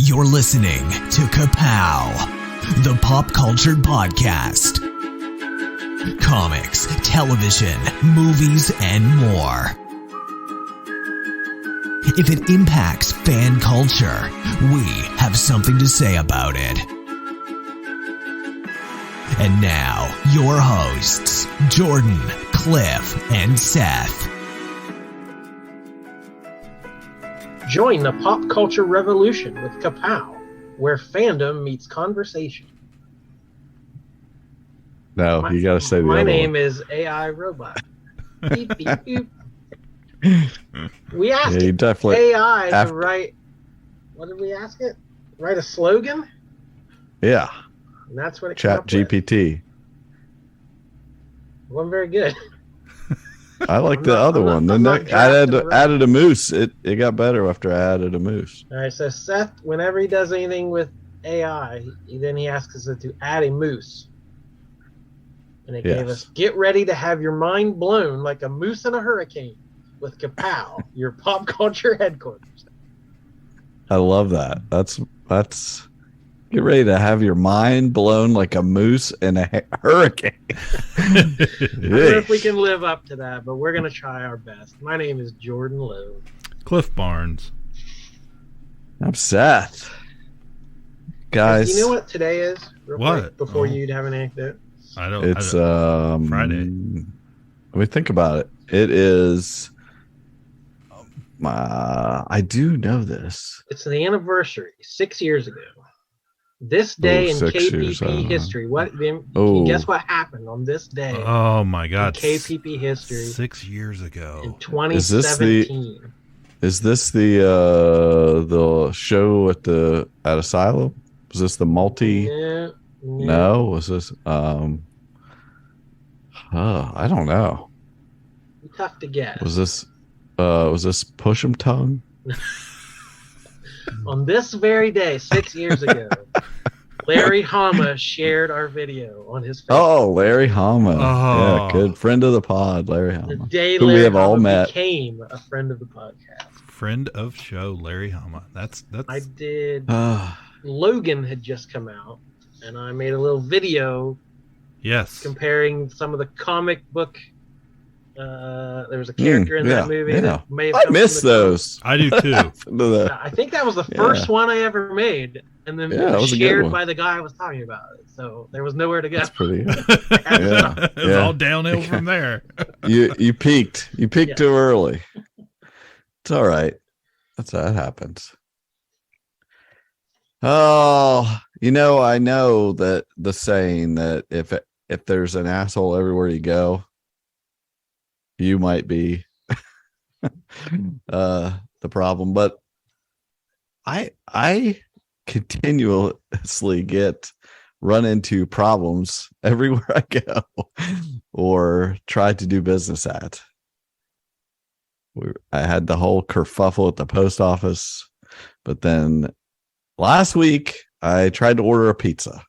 You're listening to Ka-Pow, the pop culture podcast. Comics, television, movies, and more. If it impacts fan culture, we have something to say about it. And now, your hosts, Jordan, Cliff, and Seth. Join the pop culture revolution with Ka-Pow, where fandom meets conversation. No, you gotta say the other one. My name is AI Robot. Beep, beep, beep. We asked AI to write, what did we ask it? Write a slogan? Yeah. And that's what it Chat GPT. It wasn't very good. I like the other one. I added a moose. It got better after I added a moose. All right, so Seth, whenever he does anything with AI, he asks us to add a moose. And it gave us, get ready to have your mind blown like a moose in a hurricane with Ka-Pow, your pop culture headquarters. I love that. That's get ready to have your mind blown like a moose in a hurricane. I don't know if we can live up to that, but we're going to try our best. My name is Jordan Lowe. Cliff Barnes. I'm Seth. Guys. You know what today is? What? Before you'd have an anecdote. It's Friday. Let me think about it. It is. I do know this. It's the anniversary 6 years ago. This day in KPP history. Can you guess what happened on this day? Oh my God! In KPP history. 6 years ago. In 2017. Is this the show at Asylum? Was this the multi? Yeah. No. Was this? I don't know. Tough to guess. Was this Push 'em Tongue? On this very day, 6 years ago, Larry Hama shared our video on his Facebook. Oh, Larry Hama. Yeah, good friend of the pod, Larry Hama. The day who Larry we have all Hama met. became a friend of the podcast. Friend of show, Larry Hama. That's. I did. Logan had just come out, and I made a little video. Yes. Comparing some of the comic book. There was a character in that movie that may have I miss those. I do too. I think that was the first one I ever made, and then it was shared by the guy I was talking about. So there was nowhere to go. That's pretty good. It was all downhill from there. You peaked. You peaked too early. It's all right. That happens. Oh, I know that the saying that if there's an asshole everywhere you go, you might be the problem, but I continuously run into problems everywhere I go or try to do business at. I had the whole kerfuffle at the post office, but then last week I tried to order a pizza.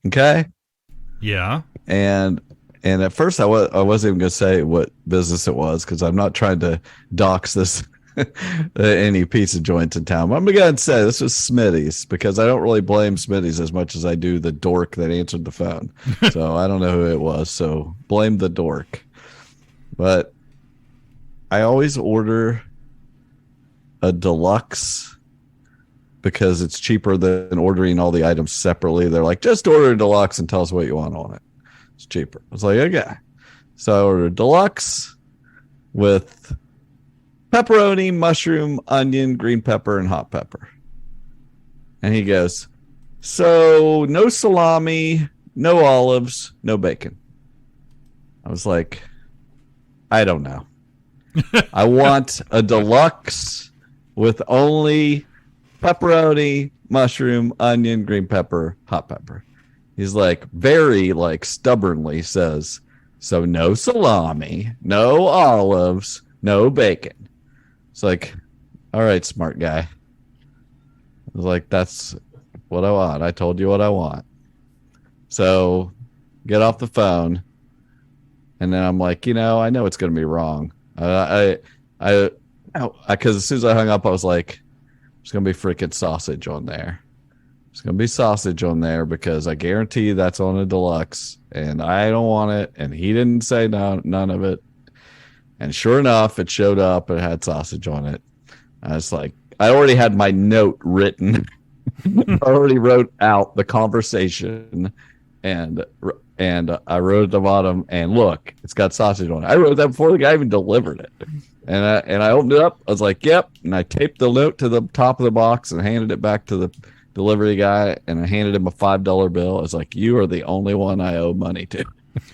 Okay. Yeah. And at first I wasn't even going to say what business it was because I'm not trying to dox this any pizza joints in town. I'm going to say this was Smitty's because I don't really blame Smitty's as much as I do the dork that answered the phone. So I don't know who it was. So blame the dork. But I always order a deluxe because it's cheaper than ordering all the items separately. They're like, just order a deluxe and tell us what you want on it. It's cheaper. I was like, okay. So I ordered deluxe with pepperoni, mushroom, onion, green pepper, and hot pepper. And he goes, so no salami, no olives, no bacon. I was like, I don't know. I want a deluxe with only pepperoni, mushroom, onion, green pepper, hot pepper. He's like very stubbornly says, so no salami, no olives, no bacon. It's like, all right, smart guy. I was like, that's what I want. I told you what I want. So get off the phone. And then I'm like, I know it's going to be wrong. Because as soon as I hung up, I was like, there's going to be freaking sausage on there. There's going to be sausage on there because I guarantee you that's on a deluxe and I don't want it. And he didn't say none of it. And sure enough, it showed up and it had sausage on it. I was like, I already had my note written. I already wrote out the conversation and I wrote at the bottom and look, it's got sausage on it. I wrote that before the guy even delivered it. And I opened it up. I was like, yep. And I taped the note to the top of the box and handed it back to the delivery guy. And I handed him a $5 bill. I was like, you are the only one I owe money to.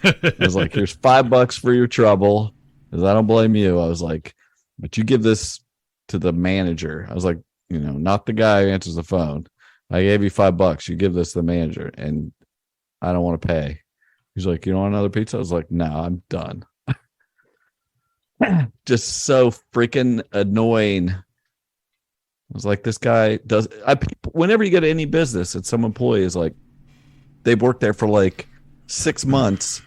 I was like, here's $5 for your trouble. Because I don't blame you. I was like, but you give this to the manager. I was like, not the guy who answers the phone. I gave you $5. You give this to the manager. And I don't want to pay. He's like, you don't want another pizza? I was like, no, I'm done. Just so freaking annoying. I was like, this guy does. Whenever you go to any business and some employee is like, they've worked there for like 6 months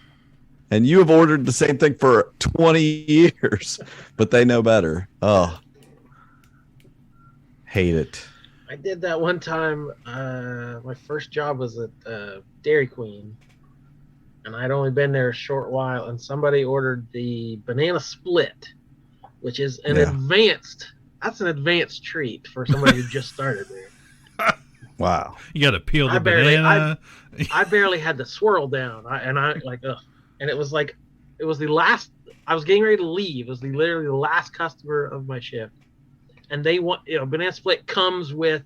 and you have ordered the same thing for 20 years, but they know better. Oh, hate it. I did that one time. My first job was at Dairy Queen. And I'd only been there a short while, and somebody ordered the banana split, which is an advanced treat for somebody who just started there. Wow. You got to peel the banana. I barely had the swirl down. And it was the last, I was getting ready to leave. It was literally the last customer of my shift. And they want, banana split comes with,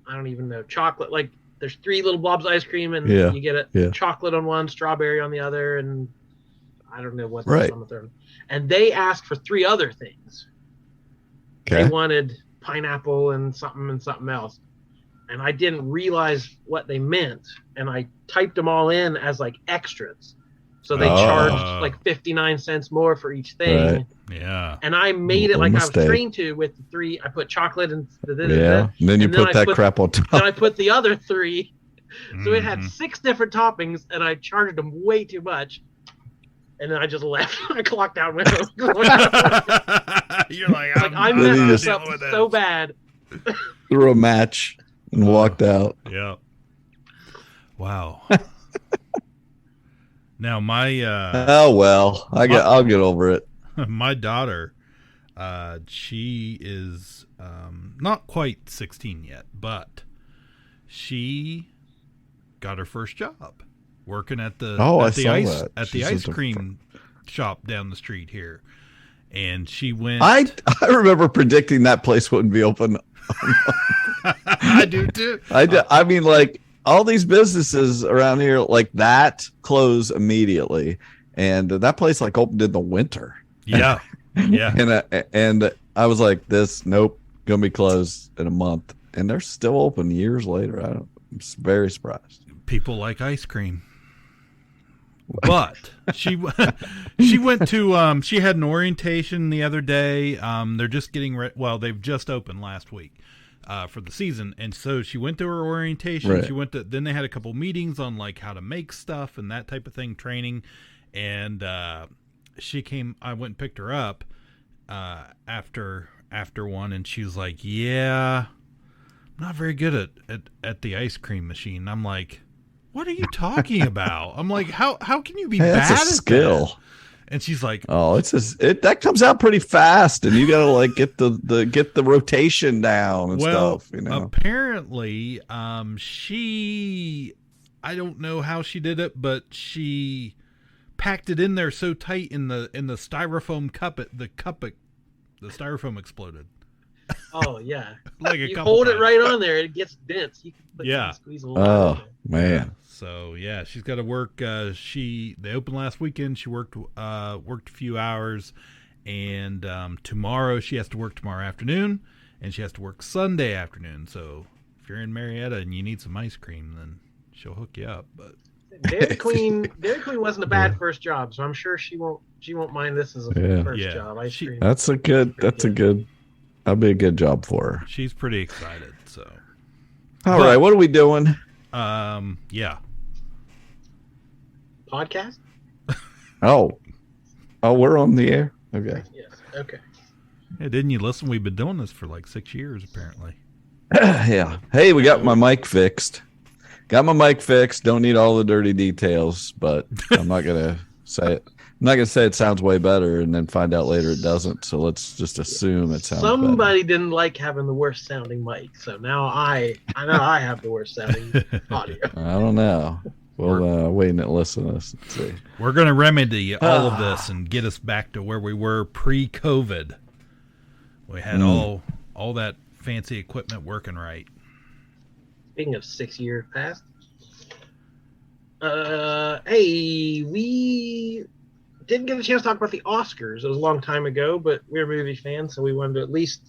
I don't even know, chocolate, like, there's 3 little blobs of ice cream, and you get chocolate on one, strawberry on the other, and I don't know what's on the third. And they asked for 3 other things. Okay. They wanted pineapple and something else. And I didn't realize what they meant, and I typed them all in as like extras. So they charged like 59 cents more for each thing. Right. Yeah. And I made it like I was trained to with the 3. I put chocolate and and then you put that crap on top. Then I put the other 3. So it had 6 different toppings, and I charged them way too much. And then I just left. I clocked out and went home. You're like, I messed this up so bad. Threw a match and walked out. Yeah. Wow. Now my I'll get over it. My daughter, she is not quite 16 yet, but she got her first job working at the ice cream shop down the street here, and she went. I remember predicting that place wouldn't be open. I do too. I mean, like, all these businesses around here like that close immediately, and that place like opened in the winter. Yeah. And I was like, nope, gonna be closed in a month, and they're still open years later. I'm very surprised. People like ice cream. But she went to she had an orientation the other day. They're just getting they've just opened last week for the season, and so she went to her orientation. Right. She went to, then they had a couple meetings on like how to make stuff and that type of thing, training, and she came. I went and picked her up after one, and she was like, "Yeah, I'm not very good at the ice cream machine." I'm like, "What are you talking about?" I'm like, "How can you be bad at skill?" That? And she's like, "Oh, that comes out pretty fast, and you gotta like get the rotation down and stuff." Apparently, I don't know how she did it, but she packed it in there so tight in the styrofoam cup. The styrofoam exploded. Oh yeah, like you hold it right on there, it gets dense. You can squeeze a lot. Oh man. So yeah, she's got to work. They opened last weekend. She worked a few hours, and tomorrow she has to work tomorrow afternoon, and she has to work Sunday afternoon. So if you're in Marietta and you need some ice cream, then she'll hook you up. But Dairy Queen wasn't a bad first job, so I'm sure she won't mind this as a first job. Ice cream. That'd be a good job for her. She's pretty excited. So all right, what are we doing? Yeah. Podcast? Oh, we're on the air. Okay. Yes. Okay. Hey, didn't you listen? We've been doing this for like 6 years, apparently. Yeah. Hey, we got my mic fixed. Got my mic fixed. Don't need all the dirty details, but I'm not gonna say it. I'm not gonna say it sounds way better and then find out later it doesn't. So let's just assume it sounds Somebody better. didn't like having the worst sounding mic, so now I know I have the worst sounding audio. I don't know. We'll wait and listen to this and see. We're going to remedy all of this and get us back to where we were pre-COVID. We had all that fancy equipment working right. Speaking of 6 years past, hey, we didn't get a chance to talk about the Oscars. It was a long time ago, but we're movie fans, so we wanted to at least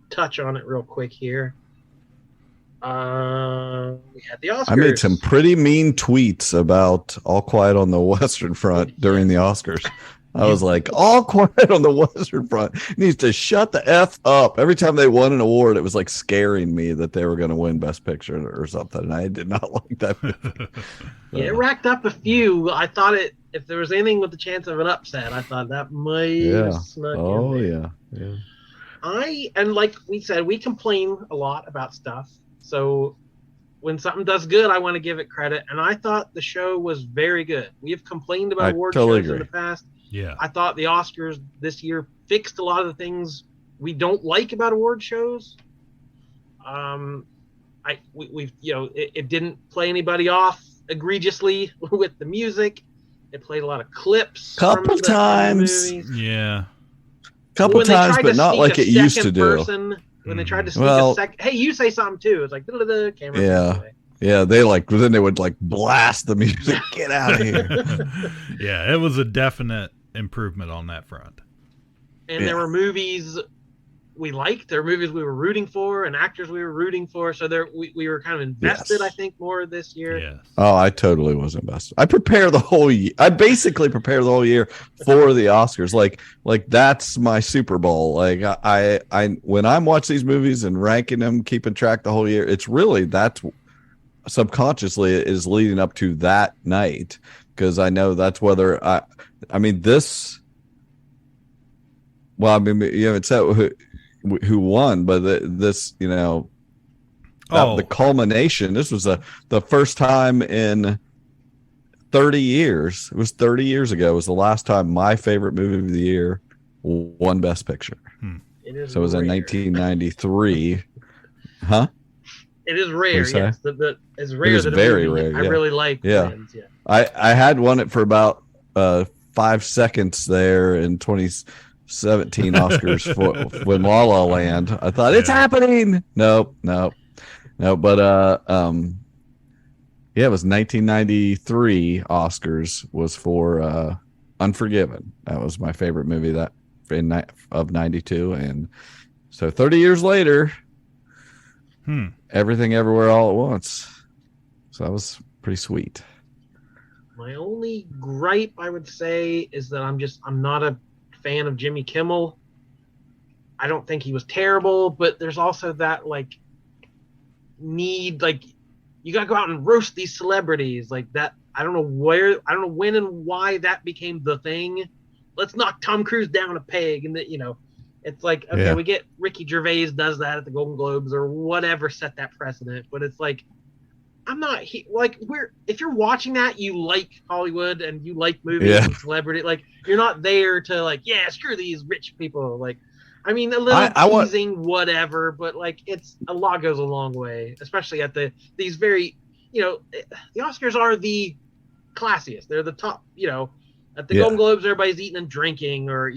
touch on it real quick here. We had the Oscars. I made some pretty mean tweets about All Quiet on the Western Front during the Oscars. I was like, All Quiet on the Western Front needs to shut the F up. Every time they won an award, it was like scaring me that they were going to win Best Picture or something. And I did not like that. Yeah, it racked up a few. I thought if there was anything with the chance of an upset, I thought that might have snuck in there. And like we said, we complain a lot about stuff. So when something does good, I want to give it credit. And I thought the show was very good. We have complained about award shows in the past. Yeah. I thought the Oscars this year fixed a lot of the things we don't like about award shows. It didn't play anybody off egregiously with the music. It played a lot of clips. Couple times. Yeah. Couple times, but not like it used to do. When they tried to sneak a second, hey, you say something too. It's like the camera. Yeah. They then they would like blast the music. Get out of here. Yeah, it was a definite improvement on that front. And there were movies we liked. There were movies we were rooting for, and actors we were rooting for. So we were kind of invested. I think more this year. Yes. Oh, I totally was invested. I prepare the whole year. I basically prepare the whole year for the Oscars. Like that's my Super Bowl. Like I when I'm watching these movies and ranking them, keeping track the whole year, it's really that's subconsciously is leading up to that night because I know that's whether I mean this. Well, I mean you haven't said who won, but this the culmination. This was the first time in 30 years. It was 30 years ago. It was the last time my favorite movie of the year won Best Picture. So it was in 1993. Huh? It is rare. Yes, it's rare. It is very rare. Yeah. I really like. Yeah. Wins, yeah. I had won it for about 5 seconds there in 2017 Oscars for when La La Land. I thought it's happening. Nope. But it was 1993 Oscars was for Unforgiven. That was my favorite movie of 92, and so 30 years later, Everything Everywhere All at Once. So that was pretty sweet. My only gripe, I would say, is that I'm not a fan of Jimmy Kimmel. I don't think he was terrible, but there's also that need, you gotta go out and roast these celebrities like that. I don't know when and why that became the thing. Let's knock Tom Cruise down a peg, and it's like, okay, we get Ricky Gervais does that at the Golden Globes or whatever, set that precedent, but it's like, I'm not if you're watching that, you like Hollywood and you like movies and celebrity, you're not there to screw these rich people. A little teasing, whatever, but it's a lot goes a long way, especially at these very, the Oscars are the classiest. They're the top, at the Golden Globes, everybody's eating and drinking, or,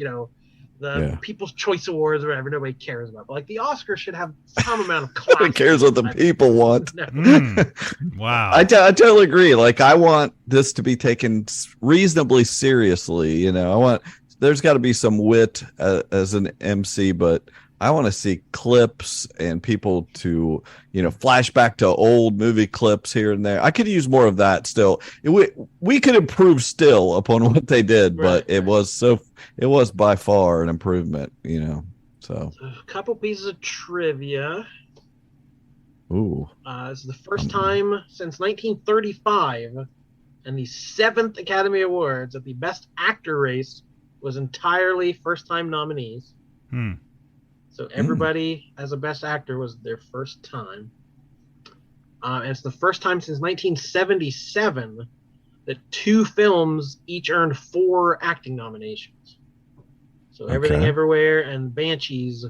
the People's Choice Awards or whatever, nobody cares about. But the Oscars should have some amount of class. Nobody cares what the people want. Wow. I totally agree. I want this to be taken reasonably seriously. There's got to be some wit as an MC, but I want to see clips and people to, flash back to old movie clips here and there. I could use more of that still. We could improve still upon what they did, but it was by far an improvement, so. A couple pieces of trivia. Ooh. This is the first time since 1935 and the 7th Academy Awards that the Best Actor race was entirely first-time nominees. So everybody as a Best Actor was their first time. And it's the first time since 1977 that 2 films each earned 4 acting nominations. So Everything Everywhere and Banshees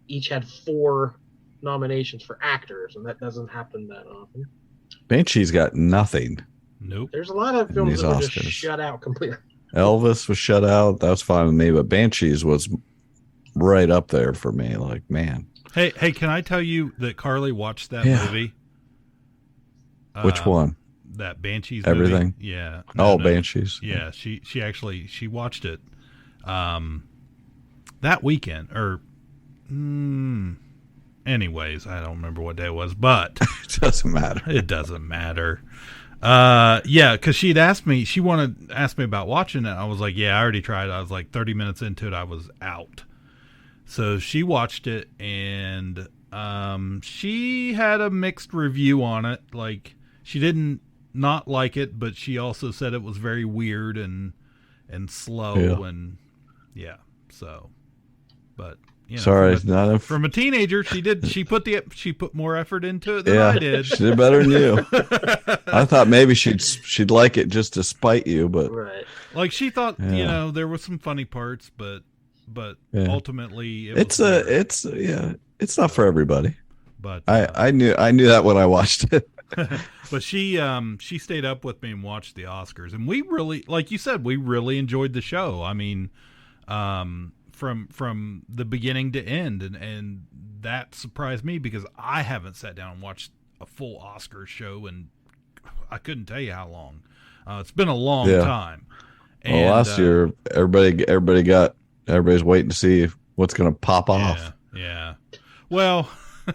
each had 4 nominations for actors, and that doesn't happen that often. Banshees got nothing. Nope. There's a lot of films that were just shut out completely. Elvis was shut out. That was fine with me, but Banshees was right up there for me. Like, man. Hey, can I tell you that Carly watched that movie? Which one? That Banshees Everything? movie? Yeah. Banshees. Yeah, she actually watched it that weekend. Or anyways, I don't remember what day it was, but it doesn't matter. It doesn't matter. Yeah, because she'd asked me, asked me about watching it. I was like, yeah, I already tried it. I was like 30 minutes into it, I was out. So she watched it, and she had a mixed review on it. Like, she didn't not like it, but she also said it was very weird and slow and so. But sorry, from a teenager, she put more effort into it than I did. She did better than you. I thought maybe she'd like it just to spite you, but like she thought, there were some funny parts, but ultimately it's not for everybody. But I knew that when I watched it. But she stayed up with me and watched the Oscars, and we really, like you said, we really enjoyed the show. I mean, from the beginning to end, and that surprised me because I haven't sat down and watched a full Oscars show, and I couldn't tell you how long. It's been a long time. And, last year everybody's waiting to see what's going to pop off. Yeah. Well,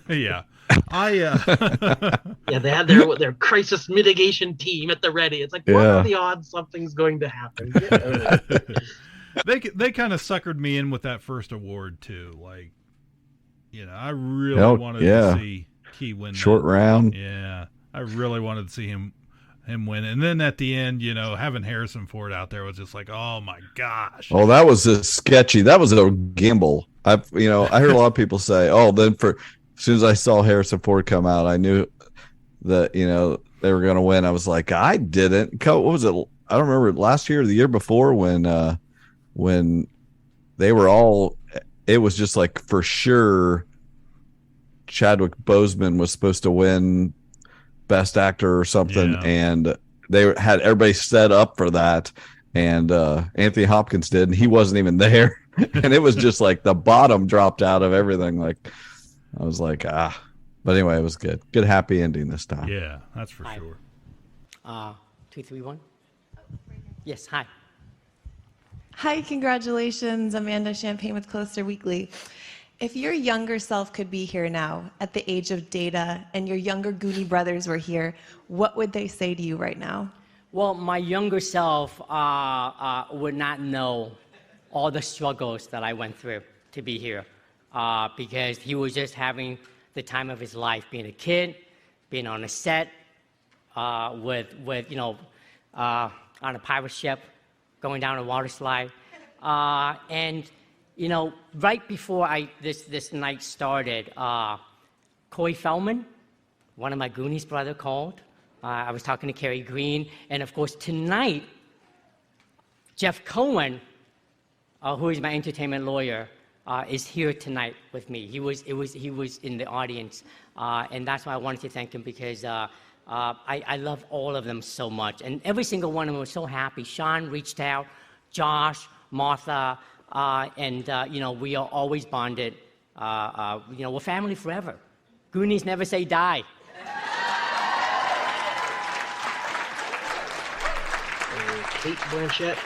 yeah. They had their crisis mitigation team at the ready. It's like, what are the odds something's going to happen? They kind of suckered me in with that first award too. Like, I really wanted to see Key win short round. Yeah, I really wanted to see him win. And then at the end, having Harrison Ford out there was just like, oh my gosh. Oh, that was sketchy. That was a gamble. I heard a lot of people say, then as soon as I saw Harrison Ford come out, I knew that, they were going to win. I was like, I didn't. What was it? I don't remember last year or the year before when they were all, it was just like for sure Chadwick Boseman was supposed to win Best Actor or something. And they had everybody set up for that. And Anthony Hopkins did, and he wasn't even there. And it was just like the bottom dropped out of everything. Like, I was like, but anyway, it was good. Good, happy ending this time. Yeah, that's for sure. 2, 3, 1. Yes, hi. Hi, congratulations, Amanda Champagne with Closer Weekly. If your younger self could be here now at the age of Data and your younger Goonie brothers were here, what would they say to you right now? Well, my younger self would not know all the struggles that I went through to be here. Because he was just having the time of his life, being a kid, being on a set, with on a pirate ship, going down a water slide, and right before this night started, Corey Feldman, one of my Goonies brother, called. I was talking to Carrie Green, and of course tonight, Jeff Cohen, who is my entertainment lawyer, is here tonight with me. He was in the audience, and that's why I wanted to thank him because I love all of them so much, and every single one of them was so happy. Sean reached out, Josh, Martha, and we are always bonded. We're family forever. Goonies never say die. Kate Blanchett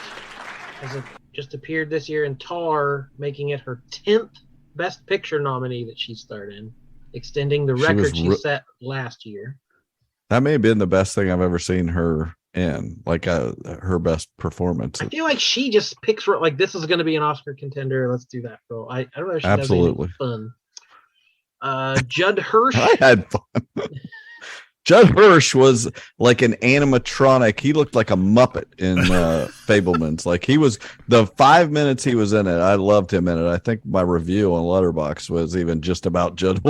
has just appeared this year in Tar, making it her 10th Best Picture nominee that she starred in, extending the record she set last year. That may have been the best thing I've ever seen her in, like her best performance. I feel like she just picks like this is going to be an Oscar contender. Let's do that, bro. I don't know if she does anything fun. Judd Hirsch. I had fun. Judd Hirsch was like an animatronic. He looked like a Muppet in Fablemans. Like he was the 5 minutes he was in it. I loved him in it. I think my review on Letterboxd was even just about Judd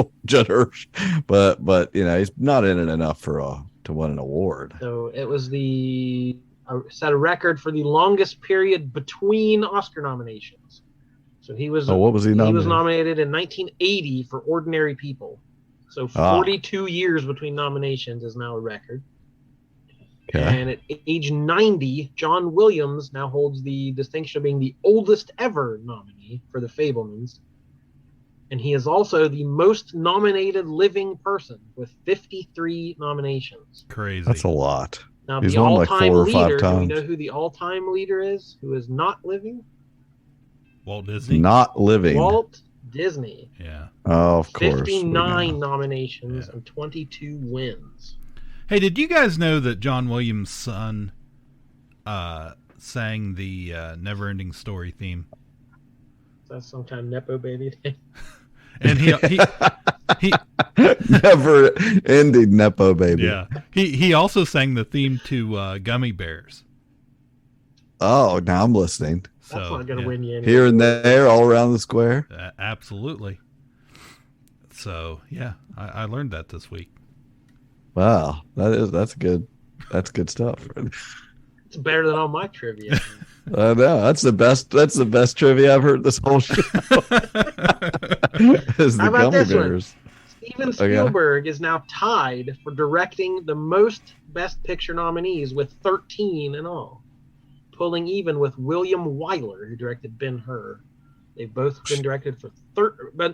Hirsch, but he's not in it enough to win an award. So it was set a record for the longest period between Oscar nominations. So he was. What was he nominated? He was nominated in 1980 for Ordinary People. So 42 years between nominations is now a record. Okay. And at age 90, John Williams now holds the distinction of being the oldest ever nominee for The Fabelmans. And he is also the most nominated living person with 53 nominations. Crazy. That's a lot. Now, he's the won like 4 or 5 leader, times. do we know who the all-time leader is who is not living? Walt Disney. Not living. Walt Disney. Yeah. Oh, of course. 59 nominations and 22 wins. Hey, did you guys know that John Williams' son sang the Never-Ending Story theme? Is that some kind of Nepo baby thing? And he Never ending Nepo baby. Yeah. He also sang the theme to Gummy Bears. Oh, now I'm listening. That's not going to win you anything. Here and there, all around the square. Absolutely. So yeah, I learned that this week. Wow, that's good. That's good stuff. It's better than all my trivia. I know that's the best. That's the best trivia I've heard this whole show. Is the How about Gummy this Bears. One? Steven Spielberg is now tied for directing the most Best Picture nominees with 13 in all, pulling even with William Wyler, who directed Ben-Hur. They've both been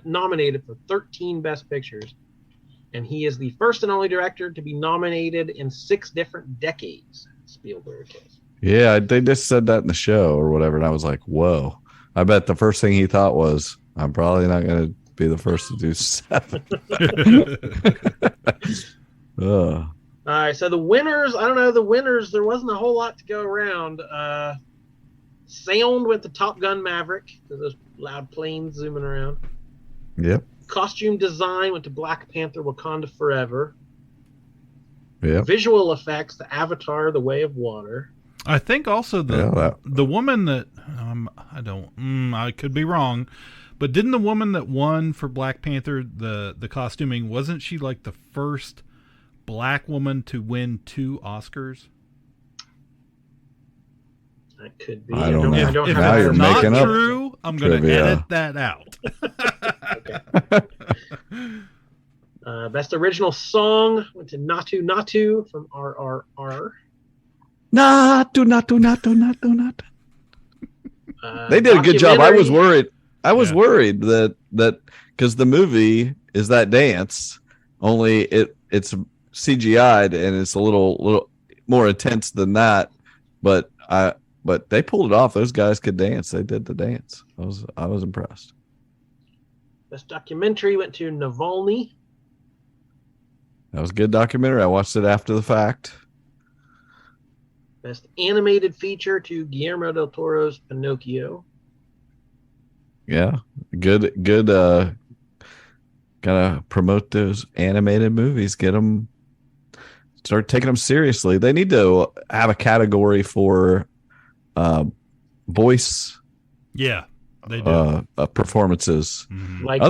nominated for 13 Best Pictures, and he is the first and only director to be nominated in 6 different decades. Spielberg is. Yeah, they just said that in the show or whatever, and I was like, "Whoa!" I bet the first thing he thought was, "I'm probably not going to be the first to do 7." All right, so the winners, I don't know, there wasn't a whole lot to go around. Sound went to Top Gun Maverick, because those loud planes zooming around. Yep. Costume design went to Black Panther Wakanda Forever. Yep. Visual effects to Avatar The Way of Water. I think also the woman that, I could be wrong, but didn't the woman that won for Black Panther, the costuming, wasn't she like the first Black woman to win 2 Oscars? That could be. I don't know. If now you're not making up true, I'm going to edit that out. Okay. Best original song went to Natu Natu from RRR. Natu. They did a good job. I was worried. Worried that because the movie is that dance, only it's CGI'd and it's a little more intense than that. But they pulled it off. Those guys could dance. They did the dance. I was impressed. Best documentary went to Navalny. That was a good documentary. I watched it after the fact. Best animated feature to Guillermo del Toro's Pinocchio. Yeah, good. Gotta promote those animated movies. Start taking them seriously. They need to have a category for voice. Yeah, they do. Performances. Mm-hmm. Like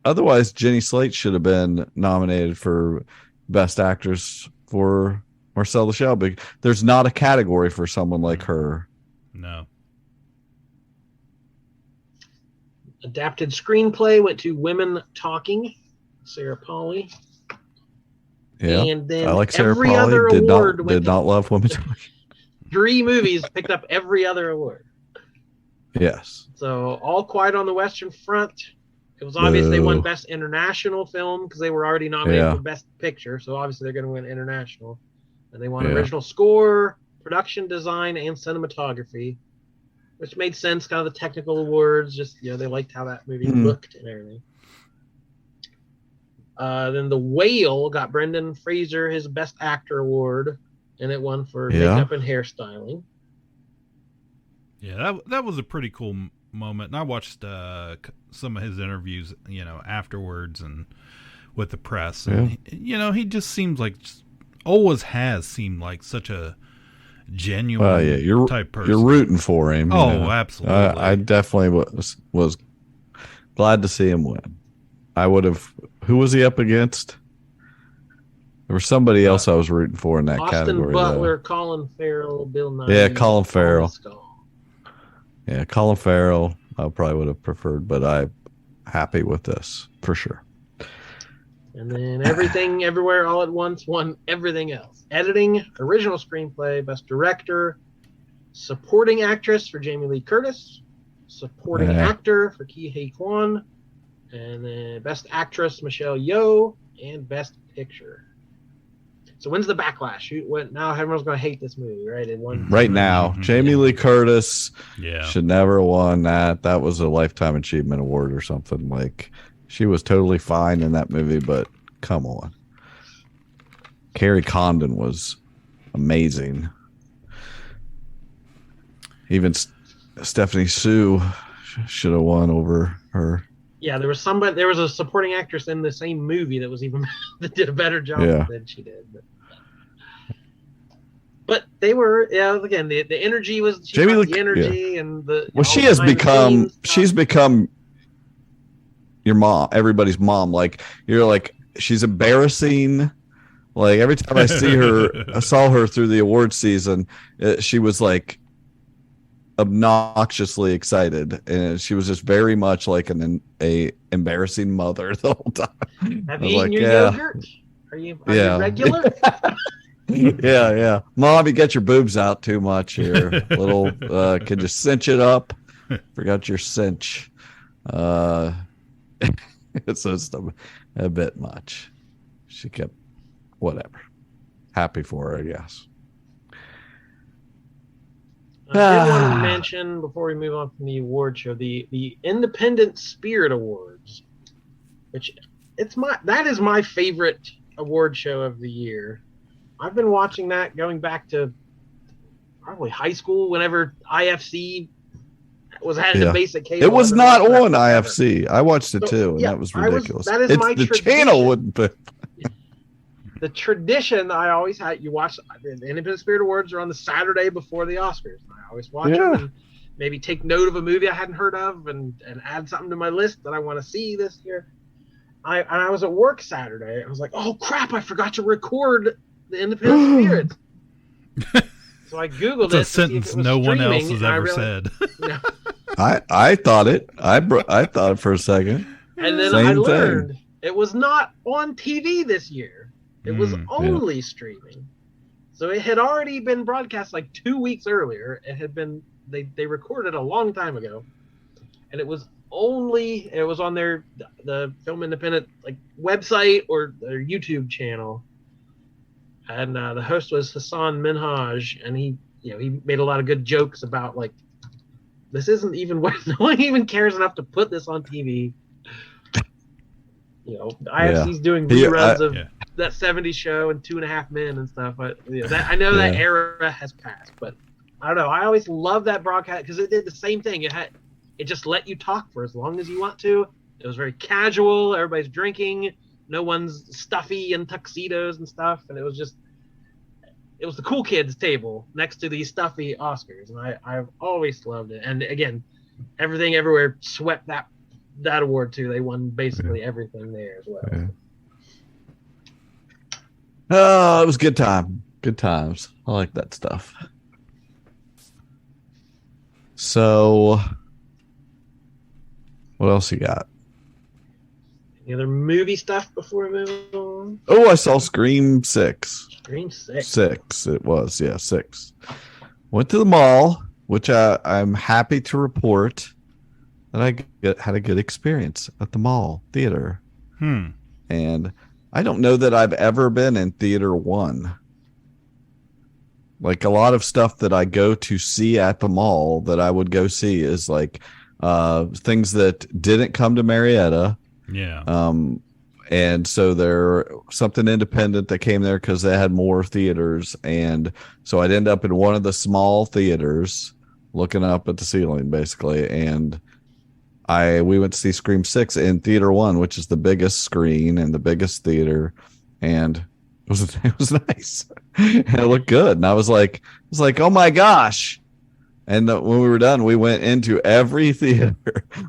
Otherwise, Jenny Slate should have been nominated for Best Actress for Marcella Shelby. There's not a category for someone like her. No. Adapted screenplay went to Women Talking, Sarah Polley. Yeah, and then I like Sarah every Polley. other award Did not love Women Talking. 3 movies picked up every other award. Yes. So All Quiet on the Western Front. It was obvious they won Best International Film because they were already nominated for Best Picture. So obviously they're going to win International. And they won Original Score, Production Design, and Cinematography, which made sense, kind of the technical awards. Just, they liked how that movie looked and everything. Then The Whale got Brendan Fraser his Best Actor award, and it won for makeup and hairstyling. Yeah, that was a pretty cool moment. And I watched some of his interviews, afterwards, and with the press. And, he just seems like, always has seemed like such a genuine type person. You're rooting for him. Absolutely. I definitely was glad to see him win. I would have. Who was he up against? There was somebody else I was rooting for in that category. Austin Butler, Colin Farrell, Bill Nye. Yeah, Colin Farrell. Yeah, Colin Farrell. I probably would have preferred, but I'm happy with this for sure. And then Everything, Everywhere, All at Once won everything else. Editing, original screenplay, best director, supporting actress for Jamie Lee Curtis, supporting actor for Ki Hei Kwan, and then best actress Michelle Yeoh, and best picture. So when's the backlash? Now everyone's going to hate this movie, right? It won right now. Jamie Lee Curtis should never have won that. That was a Lifetime Achievement Award or something. Like, she was totally fine in that movie, but come on. Carrie Condon was amazing. Even Stephanie Sue should have won over her. Yeah, there was a supporting actress in the same movie that was even that did a better job than she did. But they were, again, the energy was the energy and the. Well, she's become your mom, everybody's mom. Like, you're like, she's embarrassing. Like, every time I see her, I saw her through the award season, she was like obnoxiously excited, and she was just very much like a embarrassing mother the whole time. Have you eaten your yogurt? Are you regular? Yeah. Mom, you get your boobs out too much here. Little, could you cinch it up? Forgot your cinch. It's just a bit much. She kept, whatever. Happy for her, I guess. I did want to mention, before we move on from the award show, the Independent Spirit Awards, which that is my favorite award show of the year. I've been watching that going back to probably high school, whenever IFC had the basic cable. It was not on IFC. I watched it too, and that was ridiculous. The channel wouldn't be. The tradition that I always had, you watch the Independent Spirit Awards are on the Saturday before the Oscars. I always watch them and maybe take note of a movie I hadn't heard of and add something to my list that I want to see this year. I was at work Saturday. I was like, oh crap, I forgot to record the Independent Spirits. So I Googled it. It's a sentence no one else has ever said. I thought it. I thought it for a second. And then I learned it was not on TV this year. It was only streaming. So it had already been broadcast like 2 weeks earlier. It had been they recorded a long time ago, and it was on the Film Independent website or their YouTube channel. And the host was Hassan Minhaj, and he made a lot of good jokes about this isn't even worth. No one even cares enough to put this on TV. IFC's doing reruns of that '70s show and 2.5 Men and stuff. But I know that era has passed, but I don't know. I always loved that broadcast because it did the same thing. It just let you talk for as long as you want to. It was very casual. Everybody's drinking. No one's stuffy in tuxedos and stuff, and it was the cool kids table next to the stuffy Oscars, and I've always loved it. And again, Everything Everywhere swept that award too. They won basically everything there as well. Yeah. Oh, it was good time. Good times. I like that stuff. So, what else you got? Any other movie stuff before we move on? Oh, I saw Scream 6. Scream 6. 6. It was, 6. Went to the mall, which I'm happy to report that I had a good experience at the mall theater. And I don't know that I've ever been in Theater 1. Like, a lot of stuff that I go to see at the mall that I would go see is things that didn't come to Marietta. Yeah. And so there something independent that came there because they had more theaters. And so I'd end up in one of the small theaters looking up at the ceiling, basically. And we went to see Scream 6 in Theater 1, which is the biggest screen and the biggest theater, and it was nice. And it looked good. And I was like, oh my gosh. And when we were done, we went into every theater.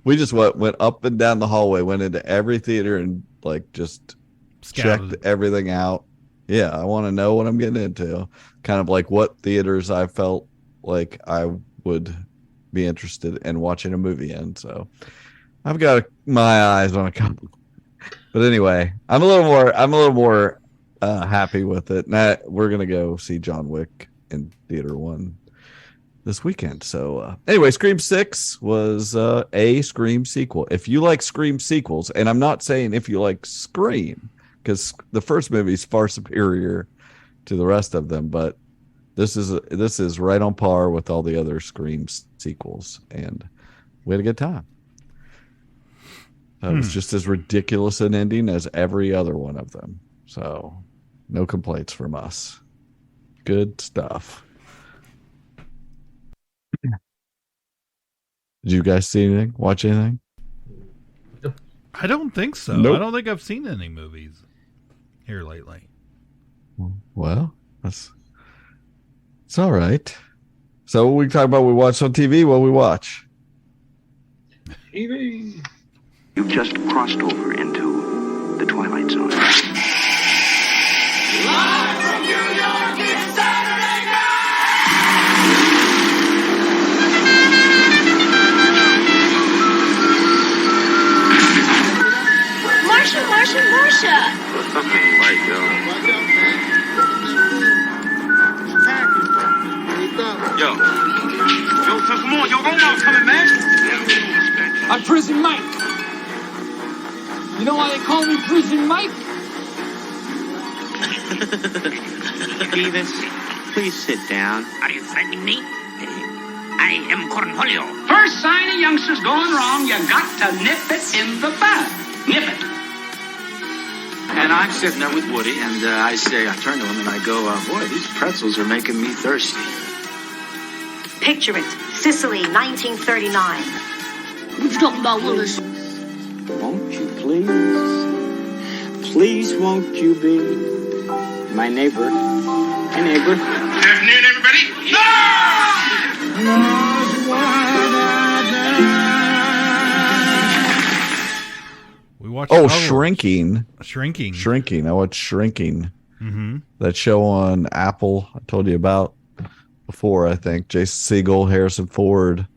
We just went up and down the hallway, went into every theater and like just checked everything out. Yeah, I want to know what I'm getting into. Kind of like what theaters I felt like I would be interested in watching a movie in. So I've got my eyes on a couple. But anyway, I'm a little more happy with it. Now, we're gonna go see John Wick in Theater 1 this weekend. So anyway, Scream 6 was a Scream sequel. If you like Scream sequels, and I'm not saying if you like Scream, because the first movie is far superior to the rest of them, but this is right on par with all the other Scream sequels, and we had a good time. It was just as ridiculous an ending as every other one of them. So no complaints from us. Good stuff. Did you guys see anything? Watch anything? I don't think so. Nope. I don't think I've seen any movies here lately. Well, it's all right. So what we talk about, we watch on TV. What we watch? TV. You've just crossed over into the Twilight Zone. Live from New York, it's Saturday Marsha! What's up in the light, yo? Yo, come on, yo, Romeo's coming, man. I'm Prison Mike. You know why they call me Prison Mike? Beavis, please sit down. Are you threatening me? I am Cornholio. First sign a youngster's going wrong, you got to nip it in the bud. Nip it. And I'm sitting there with Woody, and I turn to him and I go, boy, these pretzels are making me thirsty. Picture it. Sicily, 1939. What you talking about, Willis? Won't you please? Please won't you be my neighbor? My neighbor. Afternoon, everybody. We watched Shrinking. Shrinking. I watched Shrinking. Mm-hmm. That show on Apple I told you about before, I think. Jason Segel, Harrison Ford, a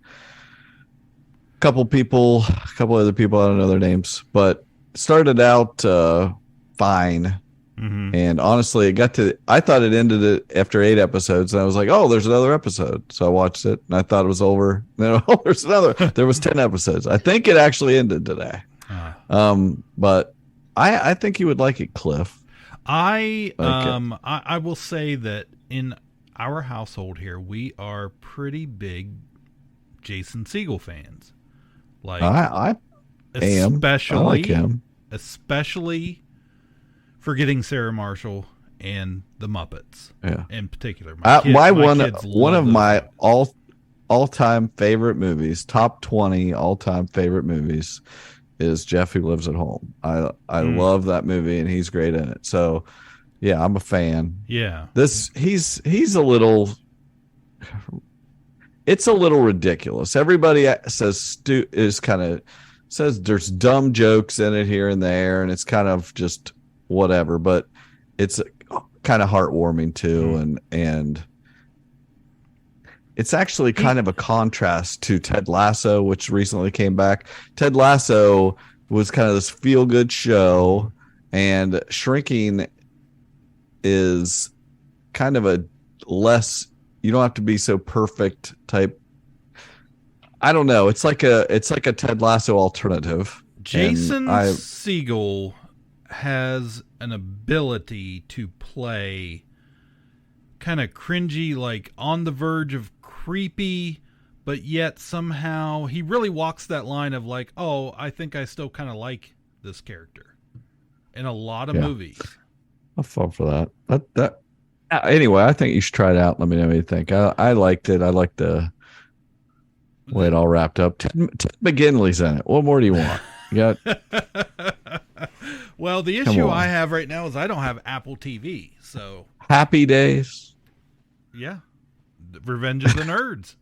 couple other people, I don't know their names, but started out fine. Mm-hmm. And honestly, I thought it ended after 8 episodes, and I was like, oh, there's another episode. So I watched it, and I thought it was over. Then, there's another. There was 10 episodes. I think it actually ended today. But I think you would like it, Cliff. I will say that in our household here, we are pretty big Jason Segel fans. Like I am. I like him. Especially for getting Sarah Marshall and the Muppets. Yeah. In particular. One of my all-time favorite movies, top 20 all-time favorite movies, is Jeff Who Lives at Home. I love that movie, and he's great in it. So yeah, I'm a fan. Yeah. He's a little, it's a little ridiculous. Everybody says there's dumb jokes in it here and there, and it's kind of just whatever, but it's kind of heartwarming too. And it's actually kind of a contrast to Ted Lasso, which recently came back. Ted Lasso was kind of this feel-good show, and Shrinking is kind of a less, you don't have to be so perfect type. I don't know. It's like a Ted Lasso alternative. Jason Segel has an ability to play kind of cringy, like on the verge of creepy, but yet somehow he really walks that line of like, oh, I think I still kind of like this character in a lot of movies. I'll fall for that. Anyway, I think you should try it out. Let me know what you think. I liked it. I liked the It all wrapped up. Ted McGinley's in it. What more do you want? You got. Well, the issue I have right now is I don't have Apple TV, so Happy Days. Yeah, Revenge of the Nerds.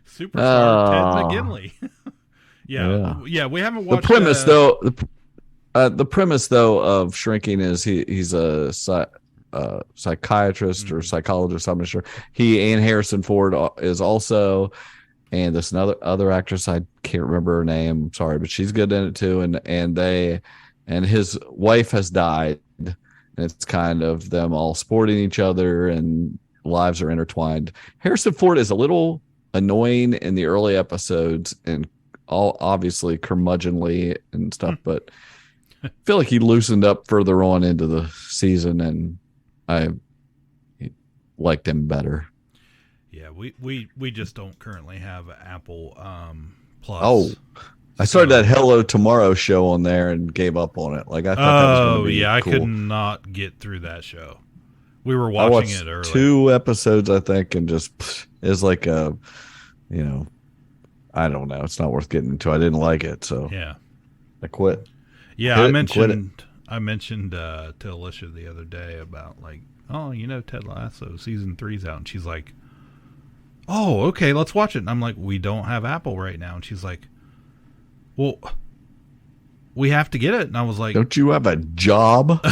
Superstar Ted McGinley. yeah. We haven't watched. The premise though of Shrinking is he's a psychiatrist or psychologist. I'm not sure. He and Harrison Ford is also, and this other actress, I can't remember her name. Sorry, but she's good in it too. And his wife has died, and it's kind of them all supporting each other, and lives are intertwined. Harrison Ford is a little annoying in the early episodes, and all obviously curmudgeonly and stuff, but I feel like he loosened up further on into the season, and I liked him better. Yeah, we just don't currently have Apple Plus. Oh, I started that Hello Tomorrow show on there and gave up on it. Like I thought that was going to be cool. I could not get through that show. We were watching it earlier. 2 episodes, I think, and just is like a, I don't know. It's not worth getting into. I didn't like it, so yeah, I quit. Yeah, I mentioned to Alicia the other day about Ted Lasso season 3's out, and she's like, "Oh, okay, let's watch it." And I'm like, "We don't have Apple right now," and she's like, "Well, we have to get it." And I was like, "Don't you have a job?"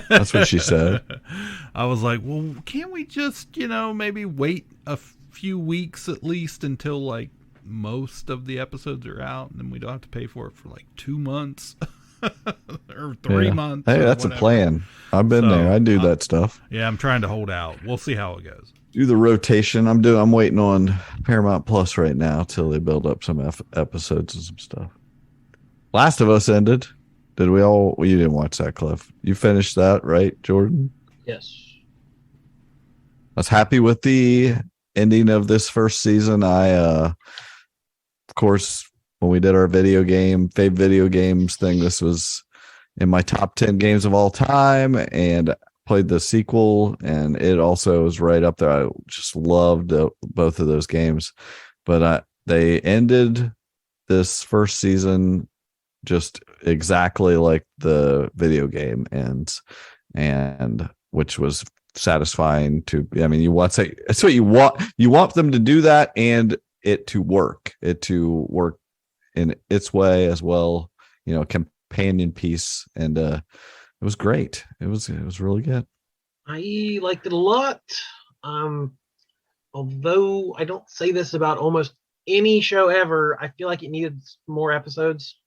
That's what she said. I was like, "Well, can't we just maybe wait a few weeks at least until like most of the episodes are out, and then we don't have to pay for it for like 2 months." Or 3 months. Hey, that's whatever. A plan. I've been there. I do that stuff. Yeah, I'm trying to hold out. We'll see how it goes. Do the rotation. I'm waiting on Paramount Plus right now till they build up some episodes and some stuff. Last of Us ended. Did we all? Well, you didn't watch that, Cliff. You finished that, right, Jordan? Yes. I was happy with the ending of this first season. Of course, when we did our video games thing, this was in my top 10 games of all time, and played the sequel, and it also was right up there. I just loved both of those games, but they ended this first season just exactly like the video game ends, and which was satisfying to. I mean, it's what you want. You want them to do that, and it to work in its way as well, companion piece, and it was great. It was really good. I liked it a lot. Although I don't say this about almost any show ever, I feel like it needed more episodes.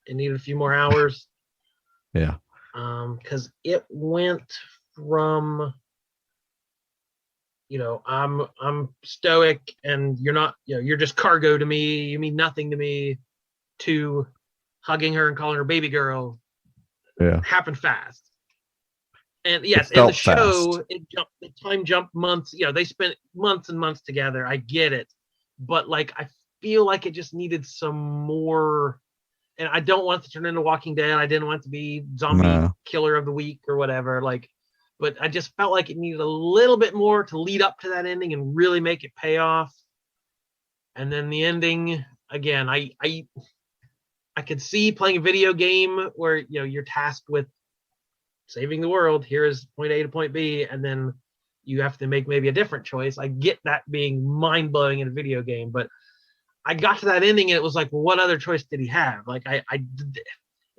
It needed a few more hours. Yeah. Because it went from, I'm stoic and you're not, you're just cargo to me. You mean nothing to me. To hugging her and calling her baby girl. Yeah. Happened fast. And yes, in the show, the time jumped months. They spent months and months together. I get it. But I feel like it just needed some more. And I don't want it to turn into Walking Dead. I didn't want it to be zombie killer of the week or whatever. But I just felt like it needed a little bit more to lead up to that ending and really make it pay off. And then the ending, again, I could see playing a video game where you're tasked with saving the world. Here is point A to point B, and then you have to make maybe a different choice. I get that being mind blowing in a video game, but I got to that ending and it was like, well, what other choice did he have? It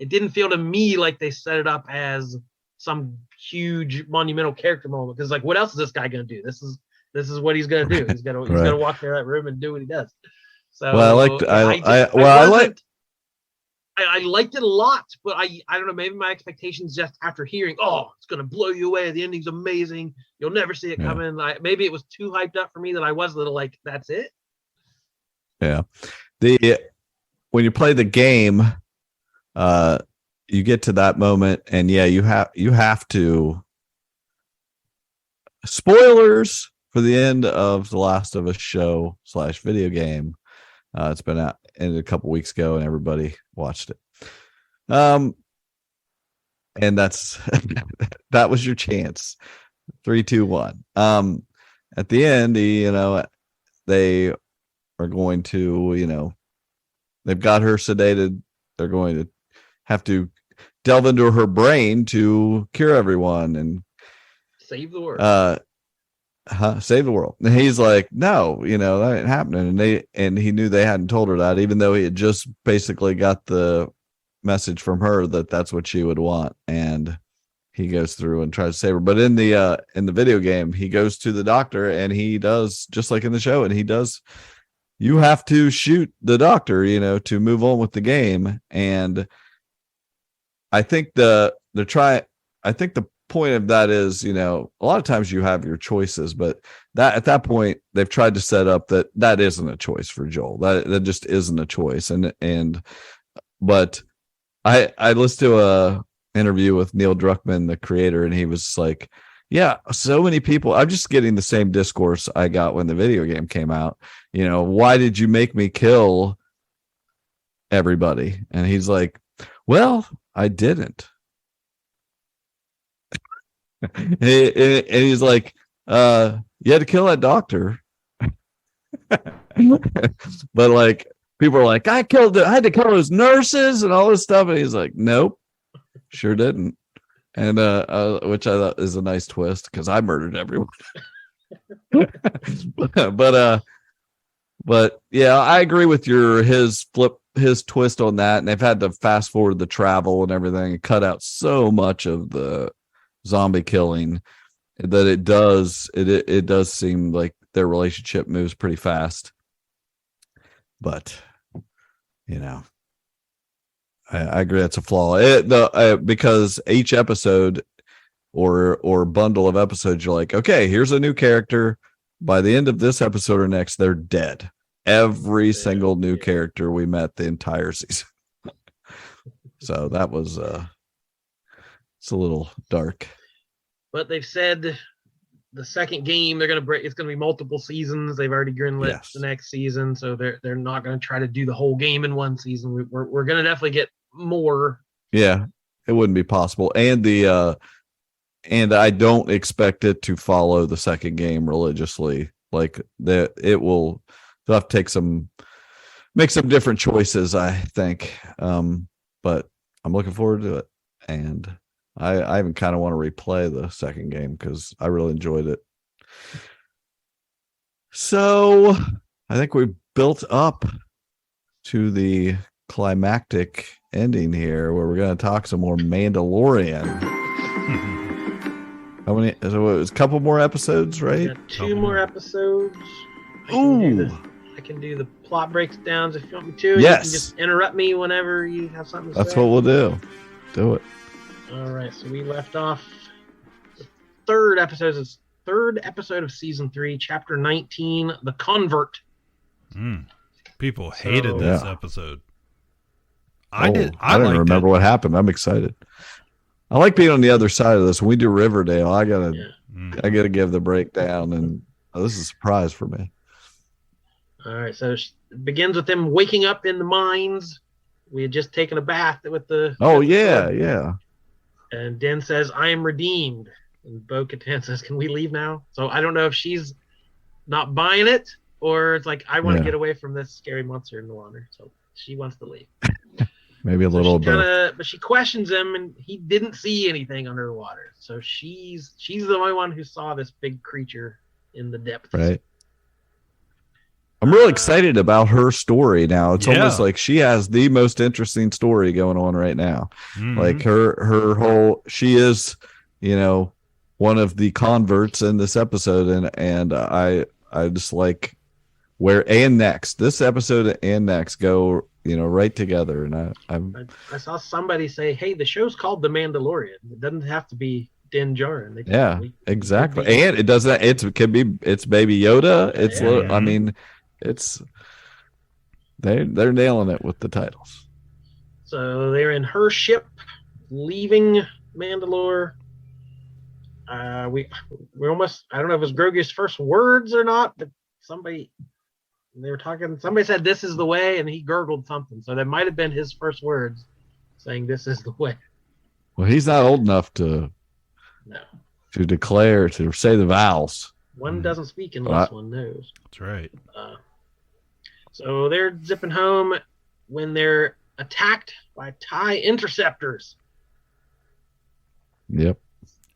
didn't feel to me like they set it up as some huge monumental character moment. Because what else is this guy going to do? This is what he's going to do. He's going to walk through that room and do what he does. So I liked it a lot, but I don't know, maybe my expectations just after hearing, it's going to blow you away. The ending's amazing. You'll never see it coming. Maybe it was too hyped up for me that I was a little that's it. Yeah. When you play the game, you get to that moment and you have to, spoilers for the end of The Last of Us show / video game. It's been out ended a couple weeks ago and everybody watched it. And that's that was your chance. 3, 2, 1. at the end, they are going to, they've got her sedated. They're going to have to delve into her brain to cure everyone and save the world. Save the world. And he's like, no, that ain't happening. And he knew they hadn't told her that, even though he had just basically got the message from her that that's what she would want. And he goes through and tries to save her. But in the video game, he goes to the doctor and he does just like in the show. And he does, you have to shoot the doctor, to move on with the game. And I think the point of that is, a lot of times you have your choices, but that at that point they've tried to set up that isn't a choice for Joel. That just isn't a choice. But I listened to a interview with Neil Druckmann, the creator, and he was like, yeah, so many people, I'm just getting the same discourse I got when the video game came out. Why did you make me kill everybody? And he's like, well, I didn't. And he's like, you had to kill that doctor. But like, people are like, I had to kill those nurses and all this stuff. And he's like, nope, sure didn't. And which I thought is a nice twist because I murdered everyone. but yeah, I agree with his twist on that. And they've had to fast forward the travel and everything and cut out so much of the zombie killing that it does seem like their relationship moves pretty fast. But I agree that's a flaw. Because each episode or bundle of episodes, you're like, okay, here's a new character. By the end of this episode or next, they're dead. Every single new character we met the entire season. So that was it's a little dark. But they've said the second game they're going to break. It's going to be multiple seasons. They've already greenlit the next season, so they're not going to try to do the whole game in one season. We're going to definitely get more. Yeah, it wouldn't be possible, and I don't expect it to follow the second game religiously. Like they'll have to make some different choices, I think. But I'm looking forward to it, and I even kind of want to replay the second game because I really enjoyed it. So I think we built up to the climactic ending here where we're going to talk some more Mandalorian. How many? So it was a couple more episodes, right? Two more episodes. I can do the plot breakdowns if you want me to. Yes. You can just interrupt me whenever you have something to say. That's what we'll do. Do it. All right, so we left off the third episode of season 3, chapter 19, The Convert. People hated this episode. I didn't remember what happened. I'm excited. I like being on the other side of this. When we do Riverdale, I gotta give the breakdown, and this is a surprise for me. All right, so it begins with them waking up in the mines. We had just taken a bath with the. Oh yeah. And Den says, I am redeemed. And Bo-Katan says, can we leave now? So I don't know if she's not buying it or it's like, I want to get away from this scary monster in the water. So she wants to leave. Maybe a little bit. But she questions him and he didn't see anything under the water. So she's the only one who saw this big creature in the depths. Right. I'm really excited about her story now. It's almost like she has the most interesting story going on right now. Mm-hmm. Like her whole, she is, one of the converts in this episode, and I just like this episode and next go, right together. And I saw somebody say, hey, the show's called The Mandalorian. It doesn't have to be Din Djarin. Exactly. And it doesn't. It's Baby Yoda. I mean. They're nailing it with the titles. So they're in her ship, leaving Mandalore. We almost, I don't know if it was Grogu's first words or not, but somebody said this is the way, and he gurgled something. So that might have been his first words, saying this is the way. Well, he's not old enough to declare, to say the vowels. One doesn't speak unless one knows. That's right. So they're zipping home when they're attacked by TIE interceptors. Yep.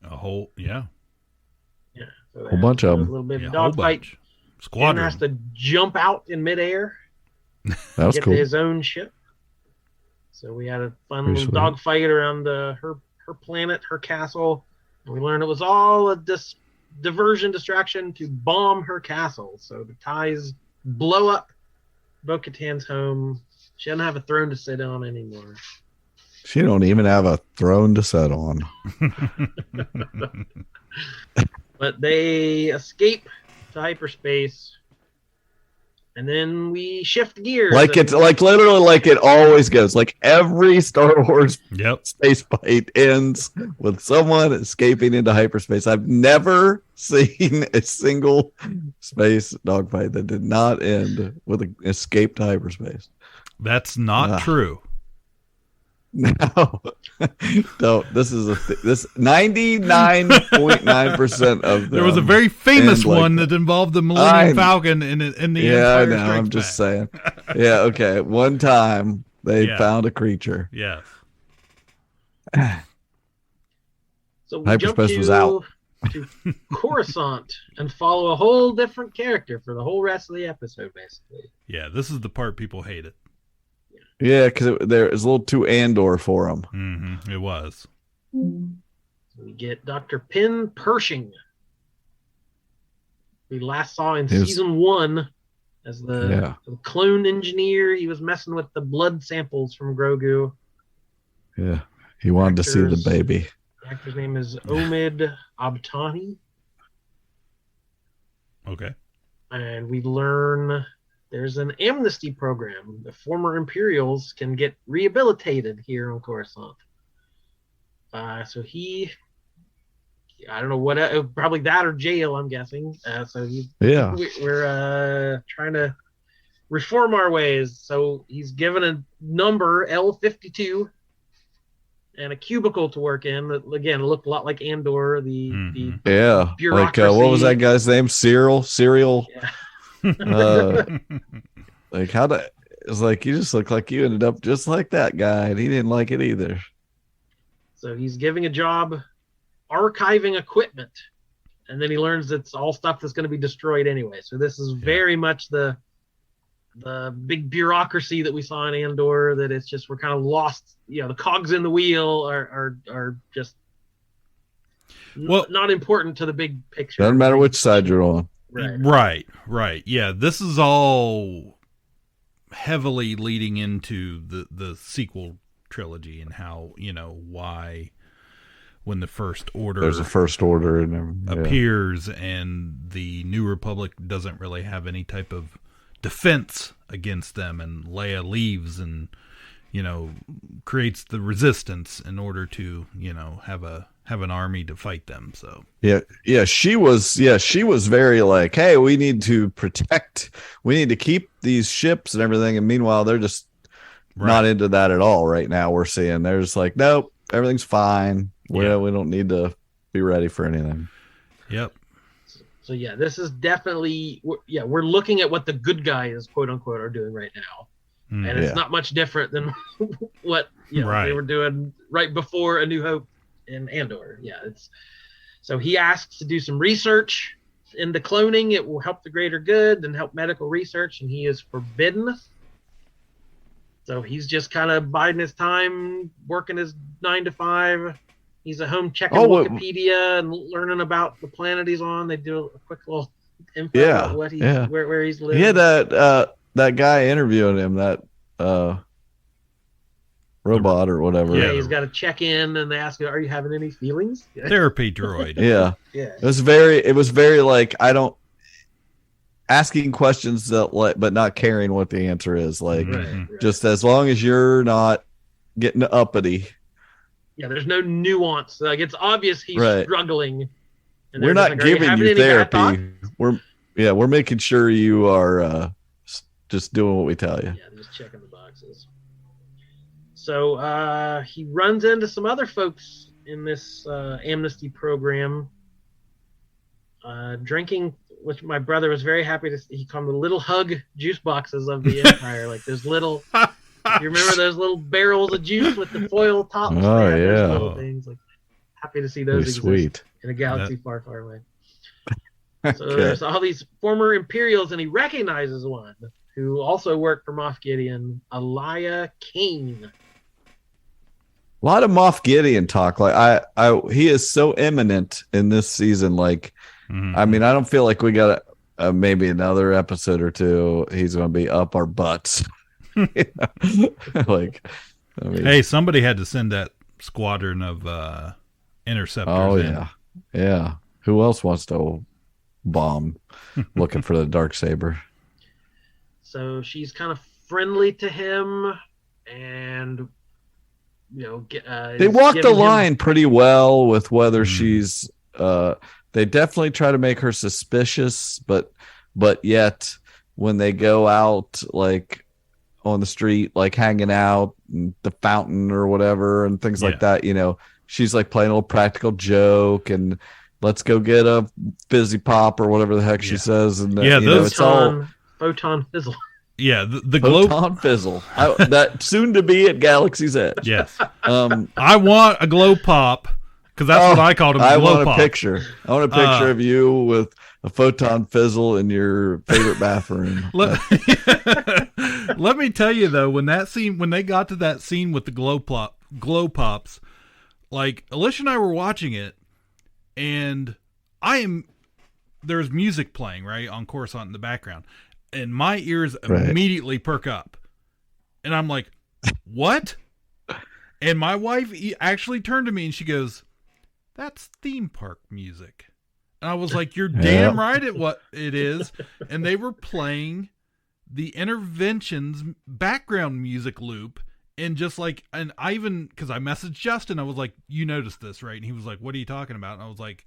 A whole, yeah. Yeah. So Whole bunch of them. A little bit of Yeah, dogfight. Squadron. Has to jump out in midair. That was get cool. to his own ship. So we had a fun Pretty little sweet. dogfight around her planet, her castle. And we learned it was all a diversion distraction to bomb her castle. So the TIEs blow up Bo-Katan's home. She doesn't have a throne to sit on anymore. She don't even have a throne to sit on. But they escape to hyperspace. And then we shift gears. Like it's like literally like it always goes. Like every Star Wars space fight ends with someone escaping into hyperspace. I've never seen a single space dogfight that did not end with an escape to hyperspace. That's not true. No, no. This is this 99.9% of them. There was a very famous one like that involved the Millennium Falcon in the I Empire know. Strikes I'm just Back. saying. Yeah. Okay. One time they found a creature. Yes. So we Hyperspace jump was out. to Coruscant and follow a whole different character for the whole rest of the episode, basically. Yeah, this is the part people hated. Yeah, because there is a little too Andor for them. Mm-hmm. It was. We get Dr. Penn Pershing. We last saw in season 1 as the clone engineer. He was messing with the blood samples from Grogu. Yeah, he wanted to see the baby. The actor's name is Omid Abtani. Okay. And we learn there's an amnesty program. The former Imperials can get rehabilitated here on Coruscant. So he, I don't know what, probably that or jail, I'm guessing. We're trying to reform our ways. So he's given a number, L52, and a cubicle to work in. That, again, looked a lot like Andor, the bureaucracy. Like what was that guy's name? Cyril? Yeah. Like how to? It's like you just look like you ended up just like that guy, and he didn't like it either. So he's giving a job archiving equipment, and then he learns it's all stuff that's going to be destroyed anyway. So this is very much the big bureaucracy that we saw in Andor. That it's just we're kind of lost. You know, the cogs in the wheel are just not important to the big picture. Doesn't matter which side you're on. Right. Yeah, this is all heavily leading into the sequel trilogy and how, why when the First Order there's a First Order and appears and the New Republic doesn't really have any type of defense against them, and Leia leaves and creates the resistance in order to have an army to fight them. So she was very like, hey, we need to keep these ships and everything, and meanwhile they're just not into that at all right now. We're seeing they're just like, nope, everything's fine. We don't need to be ready for anything. Yep. So this is definitely we're looking at what the good guys, quote unquote, are doing right now. And it's not much different than what they were doing right before A New Hope in Andor. So he asks to do some research into cloning. It will help the greater good and help medical research, and he is forbidden. So he's just kind of biding his time, working his 9 to 5. He's at home checking Wikipedia and learning about the planet he's on. They do a quick little info about what where he's living. Yeah, that guy interviewing him, that robot or whatever. Yeah, he's got to check in, and they ask him, "Are you having any feelings?" Therapy droid. Yeah. It was very like asking questions but not caring what the answer is. Like, just as long as you're not getting uppity. Yeah, there's no nuance. Like, it's obvious he's struggling. And we're not giving you therapy. We're making sure you are just doing what we tell you. Yeah, just checking the boxes. So he runs into some other folks in this amnesty program. drinking, which my brother was very happy to see. He called them the little hug juice boxes of the Empire. Like those little, you remember those little barrels of juice with the foil tops? Oh, yeah. Those yeah. little things. Like, happy to see those exist Sweet. in a galaxy far, far away. So Okay. there's all these former Imperials, and he recognizes one who also worked for Moff Gideon, Elia Kane. A lot of Moff Gideon talk. Like he is so eminent in this season. Like, I mean, I don't feel like we got maybe another episode or two. He's going to be up our butts. Like, I mean, hey, somebody had to send that squadron of interceptors. Oh in. yeah. Who else wants to bomb? Looking for the Darksaber. So she's kind of friendly to him, and they walk the line pretty well with whether she's. They definitely try to make her suspicious, but yet when they go out like on the street, like hanging out, the fountain or whatever, and things like that, she's like playing a little practical joke and let's go get a fizzy pop or whatever the heck she says. And it's all photon fizzle. Yeah, the glow photon fizzle. That soon to be at Galaxy's Edge. Yes. I want a glow pop because that's what I called him. I glow want pop. a picture. I want a picture of you with a photon fizzle in your favorite bathroom. Let me tell you though, when they got to that scene with the glow pops, like Alicia and I were watching it, and there's music playing right on Coruscant in the background, and my ears immediately perk up, and I'm like, "What?" And my wife actually turned to me and she goes, "That's theme park music." And I was like, "You're damn right it is." And they were playing the Interventions background music loop, and and I even, because I messaged Justin, I was like, "You noticed this, right?" And he was like, "What are you talking about?" And I was like,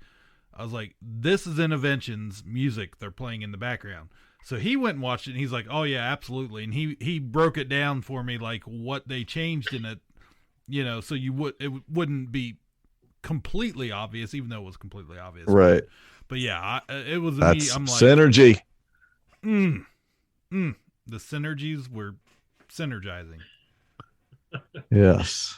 "This is Interventions music they're playing in the background." So he went and watched it, and he's like, "Oh yeah, absolutely." And he broke it down for me, like what they changed in it, so it wouldn't be completely obvious, even though it was completely obvious, right? But yeah, it was That's me. I'm like, synergy. The synergies were synergizing. Yes.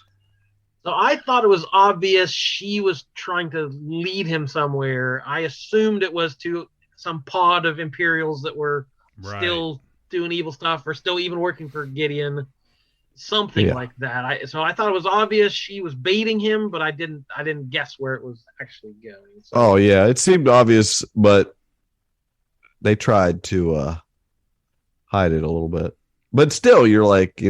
So I thought it was obvious she was trying to lead him somewhere. I assumed it was to some pod of Imperials that were still doing evil stuff or still even working for Gideon. Something like that. So I thought it was obvious she was baiting him, but I didn't guess where it was actually going. So. Oh yeah, it seemed obvious, but they tried to hide it a little bit. But still, you're like, they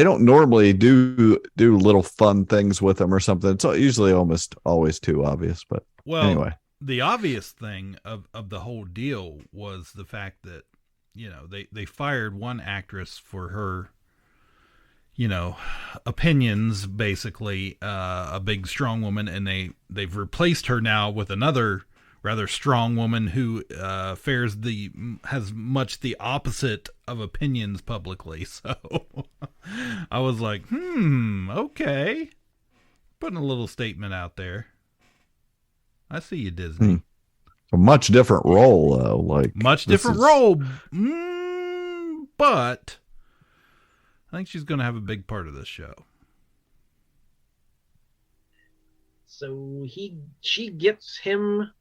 don't normally do little fun things with them or something. It's usually almost always too obvious. But anyway, the obvious thing of the whole deal was the fact that they fired one actress for her, opinions, basically, a big strong woman, and they've replaced her now with another rather strong woman who has much the opposite of opinions publicly. So I was like, okay, putting a little statement out there. I see you, Disney. A much different role, though. Like much different role, but I think she's going to have a big part of this show. So she gets him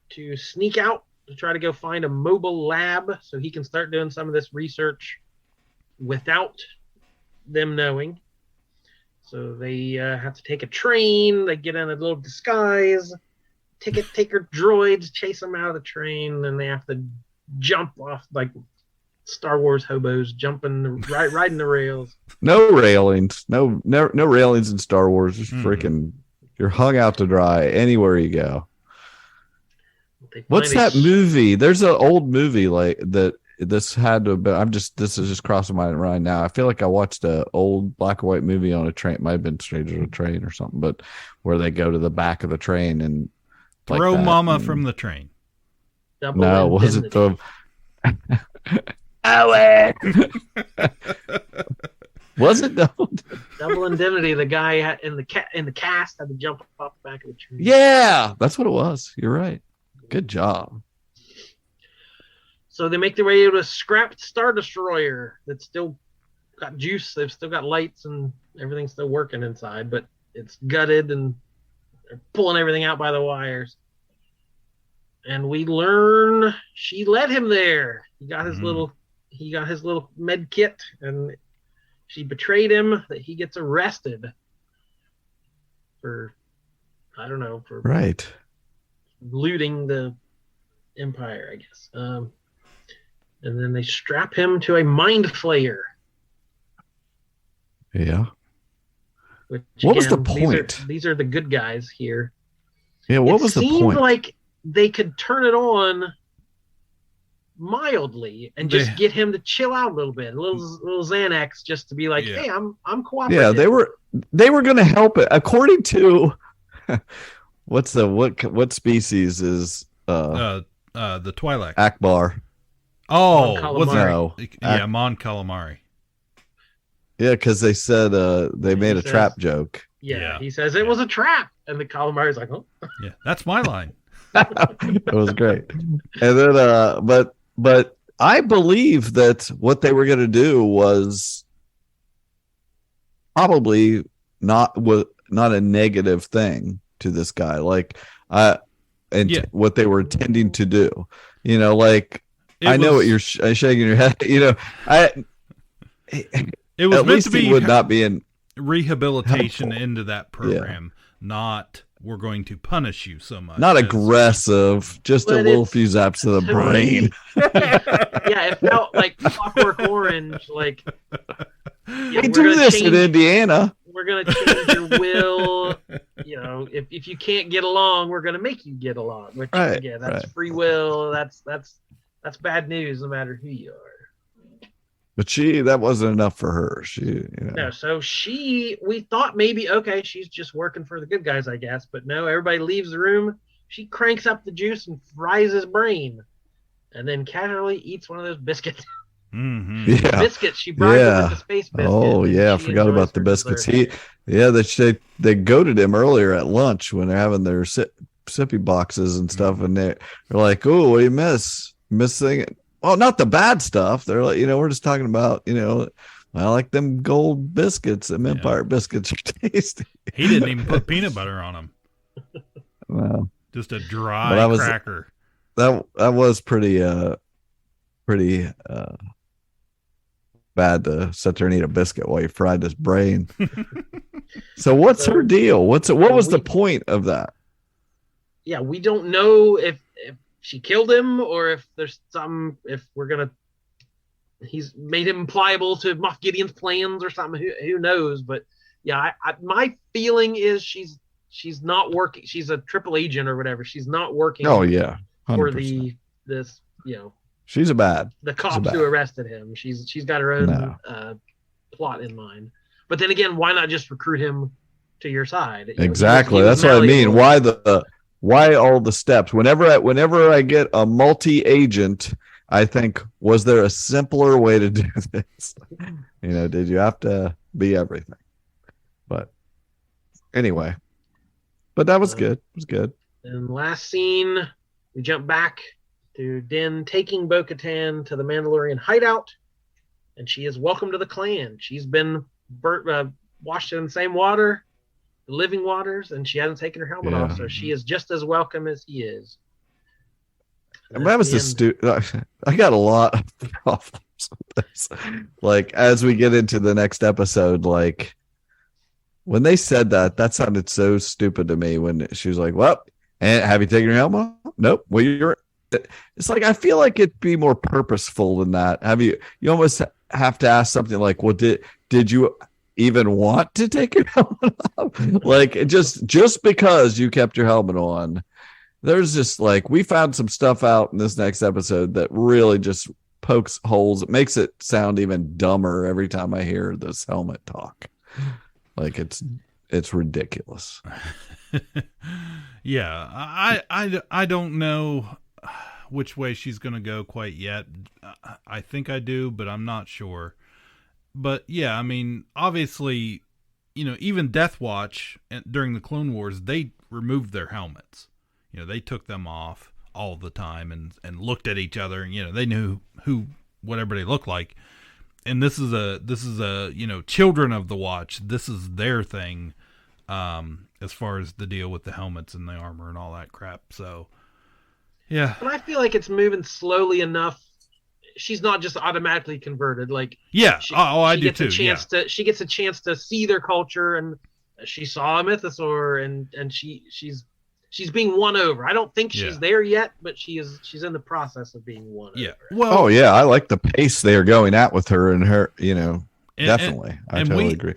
to sneak out to try to go find a mobile lab so he can start doing some of this research without them knowing. So they have to take a train. They get in a little disguise. Taker droids chase them out of the train, and they have to jump off like Star Wars hobos, jumping riding the rails. No railings, no railings in Star Wars. Just freaking, you're hung out to dry anywhere you go. What's that movie? There's an old movie like that. This had to have been. This is just crossing my mind now. I feel like I watched an old black and white movie on a train. It might have been Strangers on a Train or something, but where they go to the back of the train and throw Mama from the train. No, was it the? Was it double? Double indemnity. The guy in the cast had to jump off the back of the tree. Yeah, that's what it was. You're right. Good job. So they make their way to a scrapped Star Destroyer that's still got juice. They've still got lights and everything's still working inside, but it's gutted and they're pulling everything out by the wires. And we learn she led him there. He got his little med kit, and she betrayed him. That he gets arrested for, I don't know, for looting the Empire, I guess. And then they strap him to a mind flayer. Yeah. Which, what was the point? These are the good guys here. Yeah, what was the point? It seemed like they could turn it on mildly and just get him to chill out a little bit, a little Xanax, just to be like, hey, I'm cooperative. Yeah, they were going to help it. According to what species is the Twi'lek Akbar? Oh, Mon Calamari. Yeah, because they said they made a trap joke. Yeah, he says it was a trap, and the Calamari's like, oh, yeah, that's my line. It was great. And then, but I believe that what they were going to do was probably not a negative thing to this guy. Like, what they were intending to do. You know, like I know what you're shaking your head. You know, it was meant to be would not be in rehabilitation into that program, not we're going to punish you so much. Not aggressive, just a little few zaps to the brain. Yeah, it felt like Clockwork Orange. Like, we do this in Indiana. We're going to change your will. You know, if you can't get along, we're going to make you get along. Which, again, that's free will. That's bad news, no matter who you are. But that wasn't enough for her. No, so we thought maybe, okay, she's just working for the good guys, I guess. But no, everybody leaves the room. She cranks up the juice and fries his brain. And then casually eats one of those biscuits. Mm-hmm. Yeah. Biscuits. She bribed him with the space biscuit. Oh, yeah. I forgot about the biscuits. They goaded him earlier at lunch when they're having their sippy boxes and stuff. And they're like, oh, what do you miss? Missing it. Well, not the bad stuff. They're like, we're just talking about, I like them gold biscuits. Them Empire biscuits are tasty. He didn't even put peanut butter on them. Well, just a dry cracker. That was pretty bad to sit there and eat a biscuit while you fried his brain. So what's her deal? What was the point of that? Yeah, we don't know if she killed him, or if there's he's made him pliable to Moff Gideon's plans or something. Who knows? But yeah, my feeling is she's not working. She's a triple agent or whatever. She's not working. Oh yeah, 100%. For this. She's the cops who arrested him. She's got her own plot in mind. But then again, why not just recruit him to your side? Exactly. That's what I mean. Why all the steps? Whenever I get a multi-agent, I think, was there a simpler way to do this? Did you have to be everything? But anyway, that was good. It was good. And last scene, we jump back to Din taking Bo-Katan to the Mandalorian hideout, and she is welcome to the clan. She's been washed in the same water, the living waters, and she hasn't taken her helmet off, so she is just as welcome as he is. And that was I got a lot of problems with this. Like, as we get into the next episode, like, when they said that sounded so stupid to me when she was like, well, and have you taken your helmet off? Nope. Well, it's like, I feel like it'd be more purposeful than that. You almost have to ask something like, well, did you even want to take your helmet off? Like, just because you kept your helmet on, there's just like, we found some stuff out in this next episode that really just pokes holes. It makes it sound even dumber every time I hear this helmet talk. Like, it's ridiculous. Yeah, I don't know which way she's going to go quite yet. I think I do, but I'm not sure. yeah, I mean, obviously, even Death Watch during the Clone Wars, they removed their helmets. They took them off all the time and looked at each other, and they knew what everybody looked like. And this is a children of the Watch. This is their thing, as far as the deal with the helmets and the armor and all that crap. So, yeah. But I feel like it's moving slowly enough. She's not just automatically converted. Like, yeah. I do too. She gets a chance to see their culture, and she saw a mythosaur, and she's being won over. I don't think she's there yet, but she's in the process of being won over. Well, I like the pace they are going at with her and her. Definitely, I totally agree.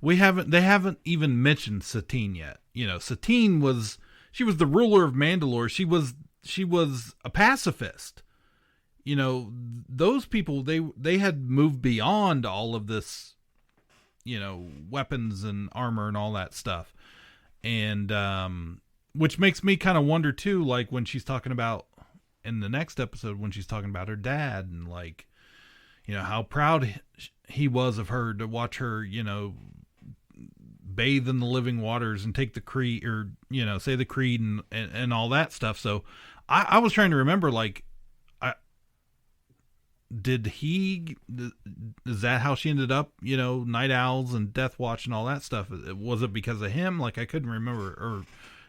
They haven't even mentioned Satine yet. Satine was the ruler of Mandalore. She was a pacifist. Those people, they had moved beyond all of this, weapons and armor and all that stuff. And, which makes me kind of wonder too, like when she's talking about in the next episode, when she's talking about her dad and like, how proud he was of her to watch her, bathe in the living waters and take the creed or, say the creed and all that stuff. So I was trying to remember, like, is that how she ended up, Night Owls and Death Watch and all that stuff? Was it because of him? Like, I couldn't remember, or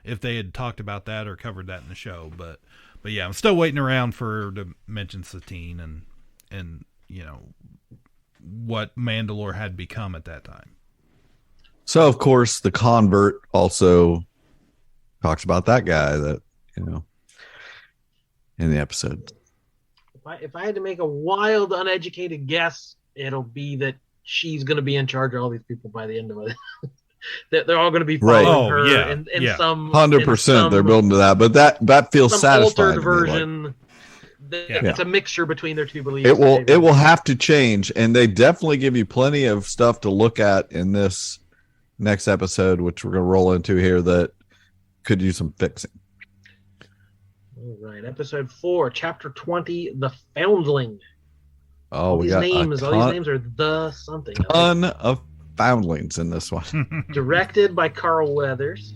if they had talked about that or covered that in the show, but yeah, I'm still waiting around for her to mention Satine and what Mandalore had become at that time. So of course the convert also talks about that guy that, in the episode. If I had to make a wild, uneducated guess, it'll be that she's going to be in charge of all these people by the end of it. That they're all going to be following her in some 100%. They're building to that, but that feels some satisfying. Altered version. It's a mixture between their two beliefs. It will have to change, and they definitely give you plenty of stuff to look at in this next episode, which we're going to roll into here, that could use some fixing. All right, episode 4, chapter 20, The Foundling. Oh, all these names are the something. Ton of foundlings in this one. Directed by Carl Weathers.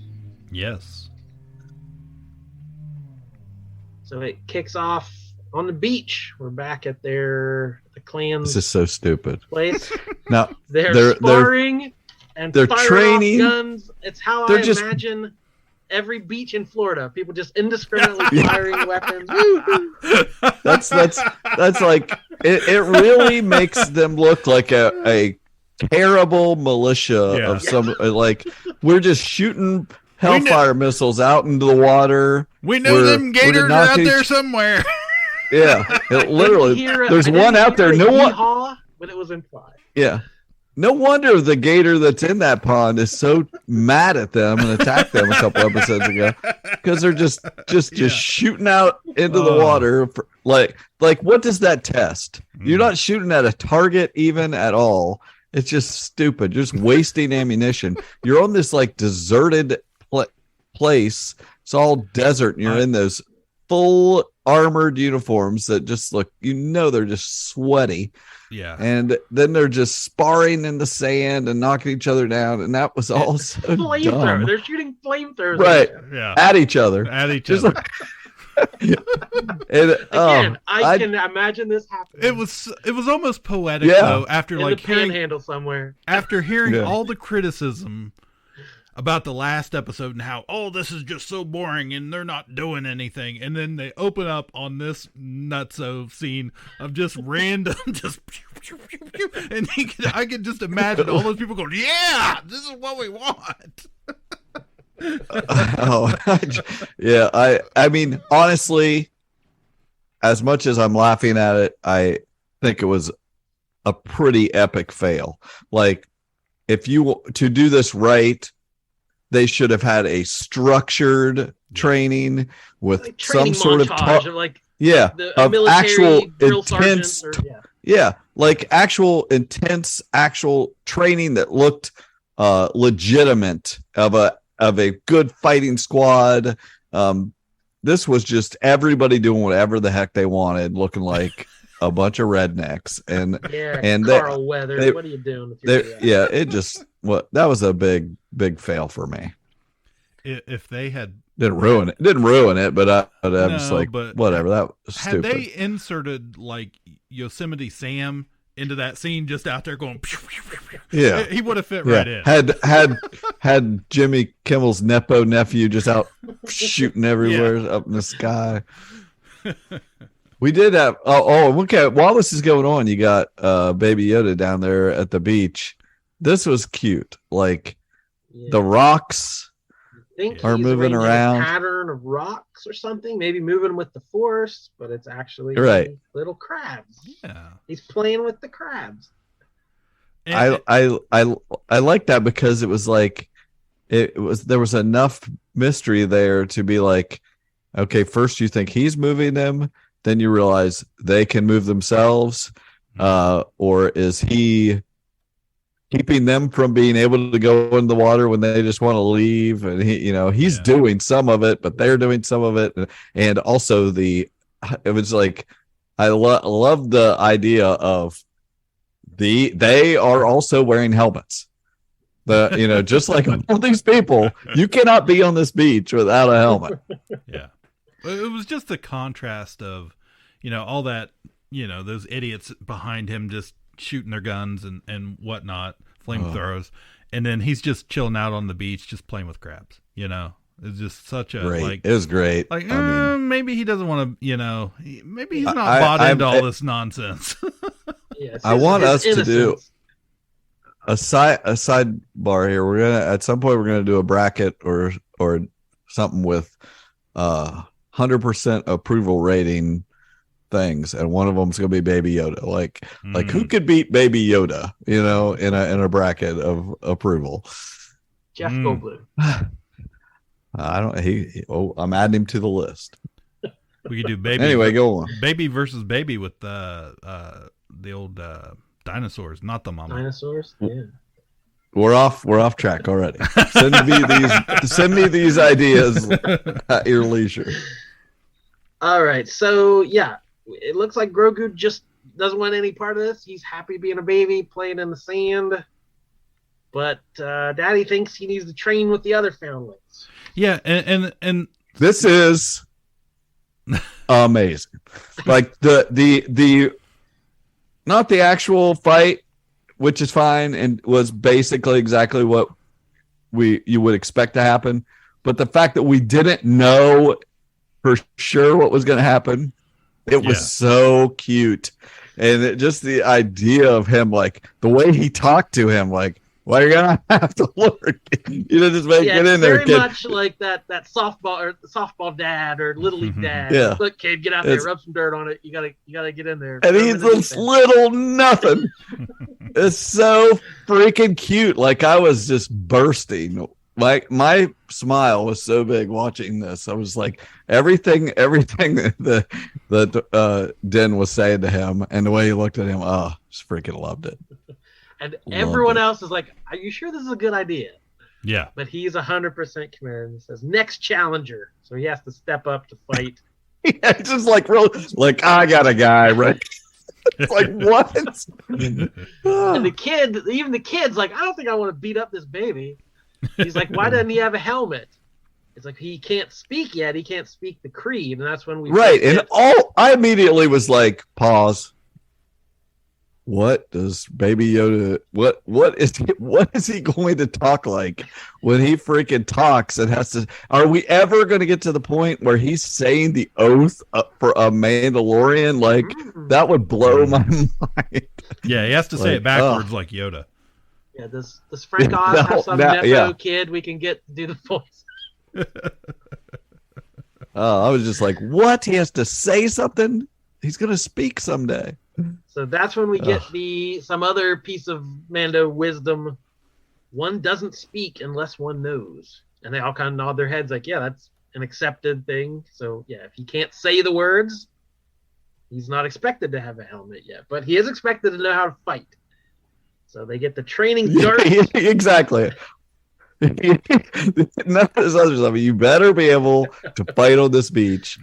Yes. So it kicks off on the beach. We're back at the clan's. This is so stupid. Place. Now they're sparring and they're firing training off guns. It's how I imagine every beach in Florida. People just indiscriminately firing weapons. That's like it really makes them look like a terrible militia of some, like, we're just shooting hellfire missiles out into the water. We know them gators are out there somewhere. Yeah, literally. There's one out there. No one, but it was implied. Yeah. No wonder the gator that's in that pond is so mad at them and attacked them a couple episodes ago, because they're just shooting out into the water. Like what does that test? You're not shooting at a target even at all. It's just stupid. You're just wasting ammunition. You're on this like deserted place. It's all desert, and you're in those full armored uniforms that just look, they're just sweaty. Yeah. And then they're just sparring in the sand and knocking each other down, and that was all so dumb. They're shooting flamethrowers. Right. Yeah. At each other. Again, I can imagine this happening. It was almost poetic though, after in like the panhandle somewhere. After hearing all the criticism about the last episode and how, this is just so boring and they're not doing anything, and then they open up on this nutso scene of just random and I could just imagine all those people going, yeah, this is what we want. I mean, honestly, as much as I'm laughing at it, I think it was a pretty epic fail. Like, if you to do this right, they should have had a structured training with like some sort of actual intense like actual intense training that looked legitimate of a good fighting squad. This was just everybody doing whatever the heck they wanted, looking like a bunch of rednecks, and Carl Weathers, what are you doing? It just that was a big fail for me. If they had didn't ruin it, but I was like, whatever. That was stupid. Had they inserted like Yosemite Sam into that scene, just out there going, yeah, he would have fit right in. Had Jimmy Kimmel's Nepo nephew just out shooting everywhere up in the sky. We did have okay. While this is going on, you got Baby Yoda down there at the beach. This was cute. Like the rocks are moving around. A pattern of rocks or something, maybe moving with the force, but it's actually little crabs. Yeah, he's playing with the crabs. I like that because it was like there was enough mystery there to be like, okay, first you think he's moving them, then you realize they can move themselves, or is he keeping them from being able to go in the water when they just want to leave? And he's doing some of it, but they're doing some of it. And also it was like, I love the idea of they are also wearing helmets. Just like all these people, you cannot be on this beach without a helmet. Yeah. It was just the contrast of, all that, those idiots behind him just shooting their guns and whatnot, flamethrowers, and then he's just chilling out on the beach, just playing with crabs. It's just such a great. It was great. Like, maybe he doesnn't want to. Maybe he's not bought into all this nonsense. I want us to do a sidebar here. We're gonna at some point we're gonna do a bracket or something with 100% approval rating things, and one of them's gonna be Baby Yoda. Like who could beat Baby Yoda? In a bracket of approval. Jeff Goldblum. I don't. I'm adding him to the list. We could do baby. Anyway, go on. Baby versus baby with the old dinosaurs, not the mama. Dinosaurs. Yeah. We're off track already. Send me these ideas at your leisure. All right. So yeah, it looks like Grogu just doesn't want any part of this. He's happy being a baby, playing in the sand. But Daddy thinks he needs to train with the other foundlings. Yeah, and this is amazing. Like the not the actual fight, which is fine and was basically exactly what you would expect to happen, but the fact that we didn't know for sure what was going to happen, it was so cute. And just the idea of him, like the way he talked to him, like, well, you're gonna have to learn. Just make it in there, kid. Very much like that softball dad or little league dad. Yeah. Look, kid, get out there, rub some dirt on it. You gotta get in there. And he's this little nothing. It's so freaking cute. Like I was just bursting. Like my smile was so big watching this. I was like everything that Den was saying to him and the way he looked at him. Oh, just freaking loved it. And everyone else is like, are you sure this is a good idea? Yeah. But he's 100% committed and says, next challenger. So he has to step up to fight. Yeah, just like, real, like, I got a guy, right? It's like, what? And even the kid's like, I don't think I want to beat up this baby. He's like, why doesn't he have a helmet? It's like, he can't speak yet. He can't speak the creed. And that's when we... Right. And I immediately was like, pause. What does Baby Yoda? What is he going to talk like when he freaking talks and has to? Are we ever going to get to the point where he's saying the oath for a Mandalorian? Like that would blow my mind. Yeah, he has to say it backwards like Yoda. Yeah, does Frank Oz have some Nepo kid we can get to do the voice? I was just like, what? He has to say something. He's going to speak someday. So that's when we get some other piece of Mando wisdom. One doesn't speak unless one knows. And they all kind of nod their heads like, yeah, that's an accepted thing. So, yeah, if he can't say the words, he's not expected to have a helmet yet. But he is expected to know how to fight. So they get the training dart. Exactly. None of this other stuff. You better be able to fight on this beach.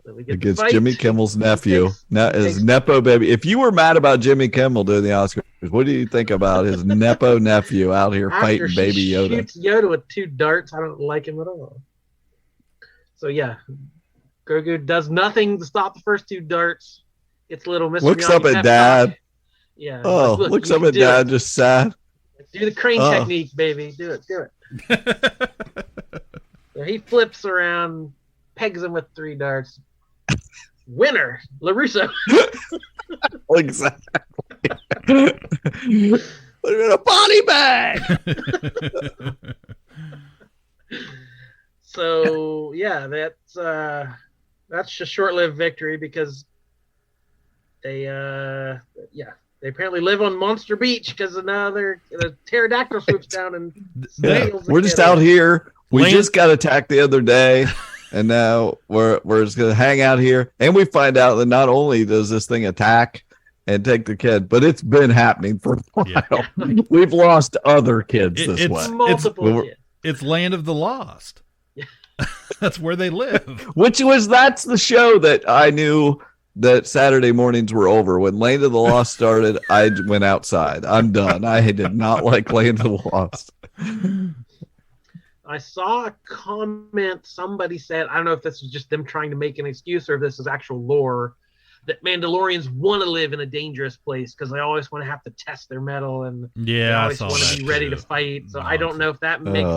Against Jimmy Kimmel's nephew. His Nepo baby. If you were mad about Jimmy Kimmel doing the Oscars, what do you think about his Nepo nephew out here fighting Baby Yoda? Shoots Yoda with 2 darts. I don't like him at all. So yeah, Grogu does nothing to stop the first 2 darts. It's little Mr. Looks up at Dad. Yeah. Oh, looks up at Dad, just sad. Do the crane technique, baby. Do it. So he flips around, pegs him with 3 darts. Winner, LaRusso. Exactly. Put him in a body bag. So yeah, that's a short-lived victory because they apparently live on Monster Beach because now the pterodactyl swoops down and we're just out here. We just got attacked the other day, and now we're just gonna hang out here. And we find out that not only does this thing attack and take the kid, but it's been happening for a while. Yeah. We've lost other kids this way. Multiple kids. It's Land of the Lost. That's where they live. That's the show that I knew that Saturday mornings were over. When Land of the Lost started, I went outside. I'm done. I did not like Land of the Lost. I saw a comment. Somebody said, I don't know if this was just them trying to make an excuse or if this is actual lore, that Mandalorians want to live in a dangerous place because they always want to have to test their metal and they always want to be ready to fight. So I don't know if that makes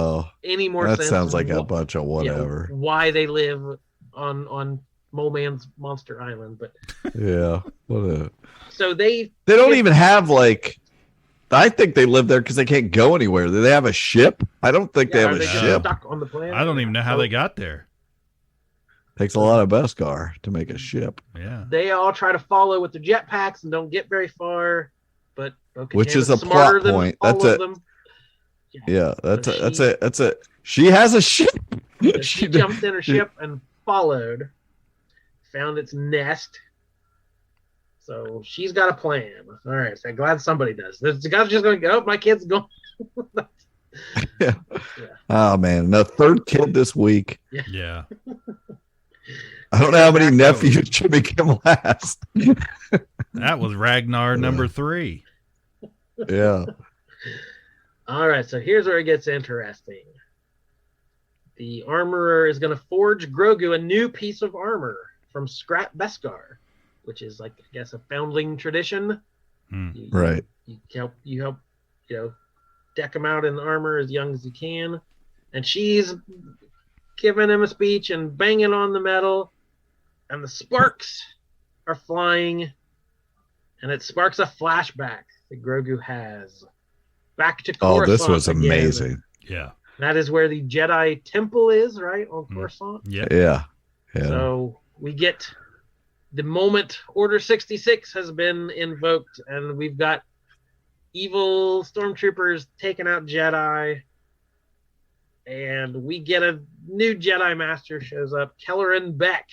any more sense. That sounds like a bunch of whatever. Why they live on Mole Man's Monster Island, but yeah, so they don't even have I think they live there because they can't go anywhere. Do they have a ship? I don't think they have a ship. Stuck on the planet? I don't even know how they got there. Takes a lot of Beskar to make a ship. Yeah, they all try to follow with their jetpacks and don't get very far. But which is a plot point. That's it. Yeah, that's it. She has a ship. She jumped in her ship and followed. Found its nest. So she's got a plan. All right. So I'm glad somebody does. The guy's just going to go, my kid's going. Yeah. Oh, man. The 3rd kid this week. Yeah. I don't know how many nephews Jimmy Kimmel has. That was Ragnar number 3. Yeah. All right. So here's where it gets interesting. The armorer is going to forge Grogu a new piece of armor from scrap Beskar, which is I guess a Foundling tradition. Right. You help deck him out in armor as young as you can. And she's giving him a speech and banging on the metal, and the sparks are flying, and it sparks a flashback that Grogu has back to Coruscant. Oh, this was again. Amazing. Yeah. That is where the Jedi Temple is, right? On Coruscant? Yeah. So we get the moment Order 66 has been invoked, and we've got evil stormtroopers taking out Jedi, and we get a new Jedi Master shows up, Kelleran Beck.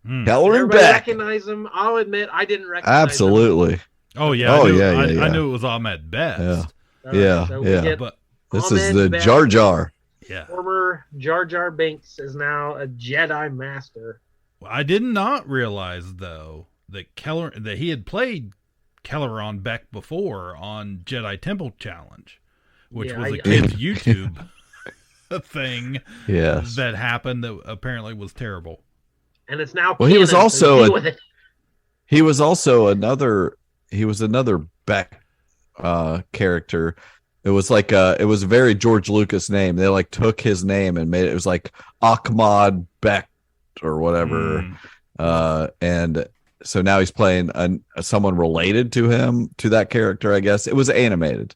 Kelleran Beck. Recognize him? I'll admit I didn't recognize Absolutely. him. Oh yeah. I knew it was Ahmed Best. Yeah. So but this is the Beck, Jar Jar. Yeah. Former Jar Jar Binks is now a Jedi Master. I did not realize though that he had played Kelleran Beck before on Jedi Temple Challenge, which was a kid's YouTube thing that happened that apparently was terrible. And it's now he was also another Beck character. It was it was a very George Lucas name. They took his name and made it was like Ahmad Beck or whatever. And so now he's playing someone related to him, to that character, I guess. It was animated.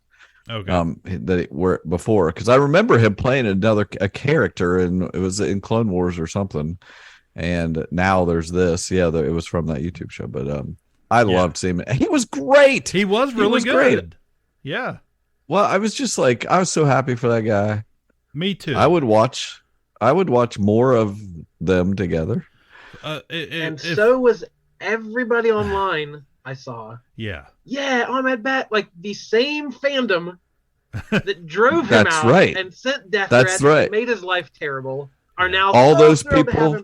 Okay. That were before, because I remember him playing a character, and it was in Clone Wars or something. And now there's this. Yeah, it was from that YouTube show. But I loved seeing him. He was great. He was really good. Great. Yeah. Well, I was just I was so happy for that guy. Me too. I would watch more of them together. So was everybody online. I saw. Yeah. Yeah, Ahmed Bat, the same fandom that drove him out and sent death threats and made his life terrible are now all those people. To have him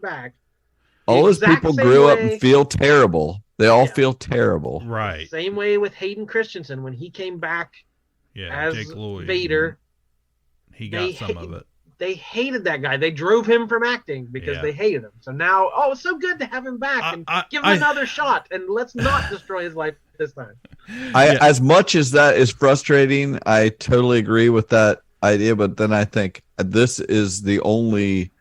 all those people grew up and feel terrible. They all feel terrible. Right. Same way with Hayden Christensen when he came back as Jake Lloyd, Vader. He got some of it. They hated that guy. They drove him from acting because they hated him. So now, it's so good to have him back and give him another shot. And let's not destroy his life this time. As much as that is frustrating, I totally agree with that idea. But then I think this is the only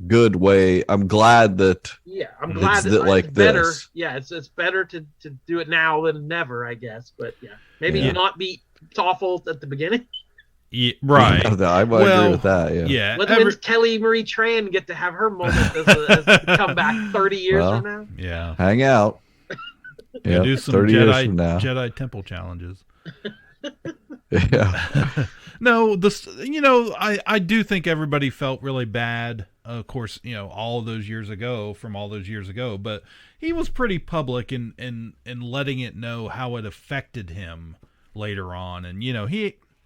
good way. I'm glad that. Yeah, I'm glad that like it's better. This. Yeah, it's better to do it now than never, I guess. But maybe not be awful at the beginning. Yeah, right. I would agree with that. Yeah. When's Kelly Marie Tran get to have her moment as come back 30 years from now? Yeah. Hang out. Yeah. Do some 30 years from now. Jedi temple challenges. Yeah. No, I do think everybody felt really bad. Of course, all those years ago, but he was pretty public in letting it know how it affected him later on. And,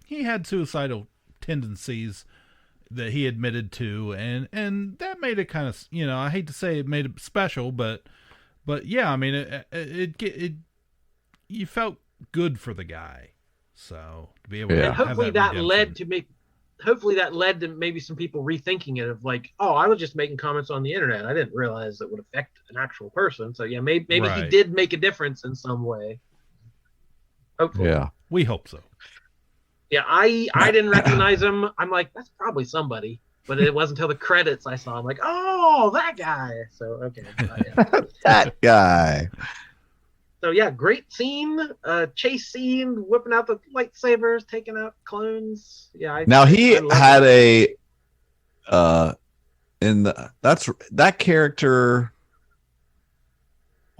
he had suicidal tendencies that he admitted to, and that made it kind of, I hate to say it made it special, but yeah, I mean, it you felt good for the guy. So to be able to have hopefully that led to maybe some people rethinking it of like, I was just making comments on the internet. I didn't realize it would affect an actual person. So yeah, maybe he did make a difference in some way. Hopefully. Yeah. We hope so. Yeah, I didn't recognize him. I'm like, that's probably somebody. But it wasn't until the credits I saw him like, that guy. So, okay. That guy. So, yeah, great scene. Chase scene, whipping out the lightsabers, taking out clones. Yeah. He had that character,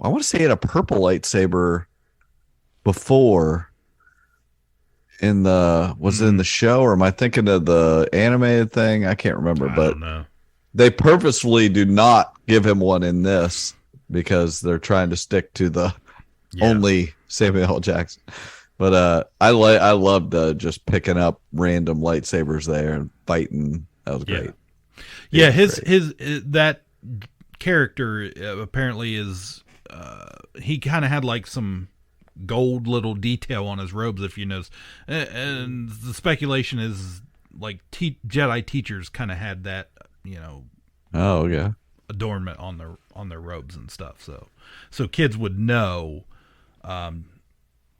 I want to say he had a purple lightsaber before. In the show, or am I thinking of the animated thing? I can't remember, but they purposefully do not give him one in this because they're trying to stick to the only Samuel L. Jackson. But I loved just picking up random lightsabers there and fighting. That was great. Yeah, his that character apparently is he kind of had like some gold little detail on his robes, if you notice, and the speculation is like Jedi teachers kind of had that, adornment on their robes and stuff. So kids would know,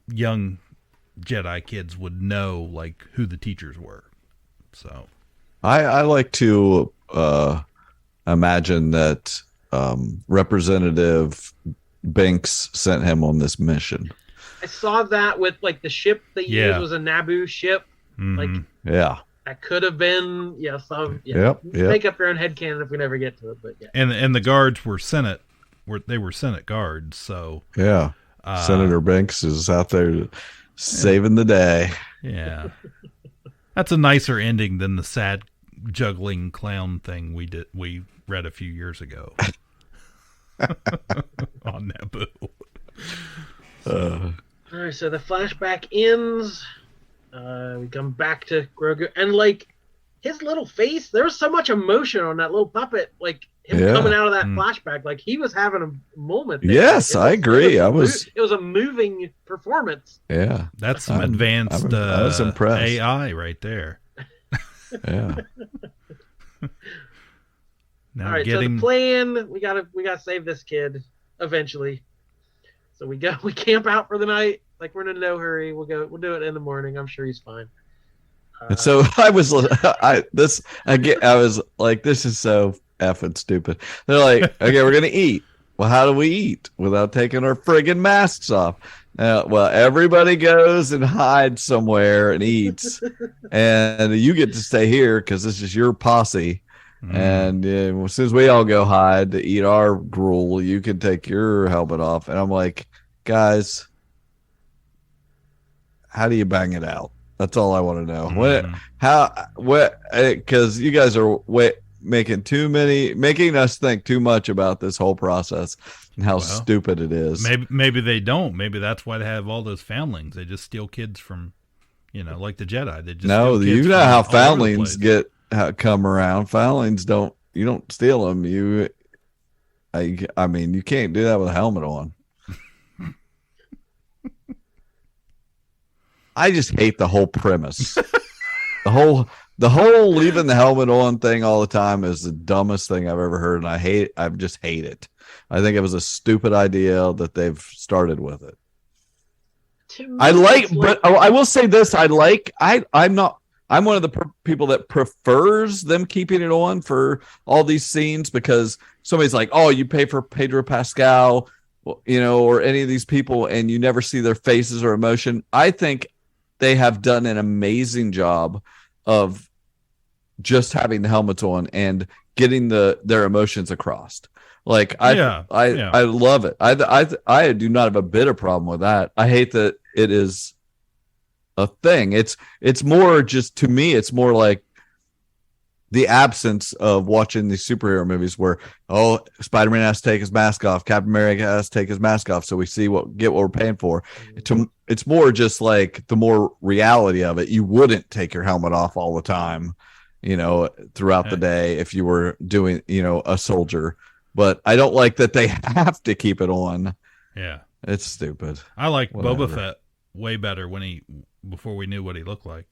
young Jedi kids would know like who the teachers were. So I like to imagine that Representative Banks sent him on this mission. I saw that with like the ship they used was a Naboo ship. Mm-hmm. Like that could have been make up your own headcanon if we never get to it. But and the guards were Senate guards. So Senator Banks is out there saving the day. Yeah, that's a nicer ending than the sad juggling clown thing we read a few years ago on Naboo. All right, so the flashback ends. We come back to Grogu, and like his little face, there was so much emotion on that little puppet. Like him coming out of that flashback, like he was having a moment. There. Yes, I agree. It was a moving performance. Yeah, that's some advanced I was impressed. AI right there. Yeah. All right, so the plan, we gotta save this kid eventually. So we camp out for the night. Like we're in no hurry. We'll do it in the morning. I'm sure he's fine. And so I was like, this is so effing stupid. They're like, okay, we're gonna eat. Well, how do we eat without taking our friggin' masks off? Well, everybody goes and hides somewhere and eats, and you get to stay here because this is your posse. And as soon as we all go hide to eat our gruel, you can take your helmet off. And I'm like, guys, how do you bang it out? That's all I want to know. Because you guys are making us think too much about this whole process and how stupid it is. Maybe they don't. Maybe that's why they have all those foundlings. They just steal kids from, like the Jedi. They just you know how foundlings come around. Foundlings you don't steal them. I mean, you can't do that with a helmet on. I just hate the whole premise. the whole leaving the helmet on thing all the time is the dumbest thing I've ever heard, and I just hate it. I think it was a stupid idea that they've started with it. But I will say this: I'm one of the people that prefers them keeping it on for all these scenes, because somebody's like, "Oh, you pay for Pedro Pascal, or any of these people, and you never see their faces or emotion." I think they have done an amazing job of just having the helmets on and getting their emotions across. Like I love it. I do not have a bit of problem with that. I hate that it is a thing. It's more just, to me, it's more like the absence of watching these superhero movies where, Spider-Man has to take his mask off, Captain America has to take his mask off, so we get what we're paying for. It's more just like the more reality of it. You wouldn't take your helmet off all the time, throughout the day if you were doing, a soldier. But I don't like that they have to keep it on. Yeah, it's stupid. I like Boba Fett way better before we knew what he looked like.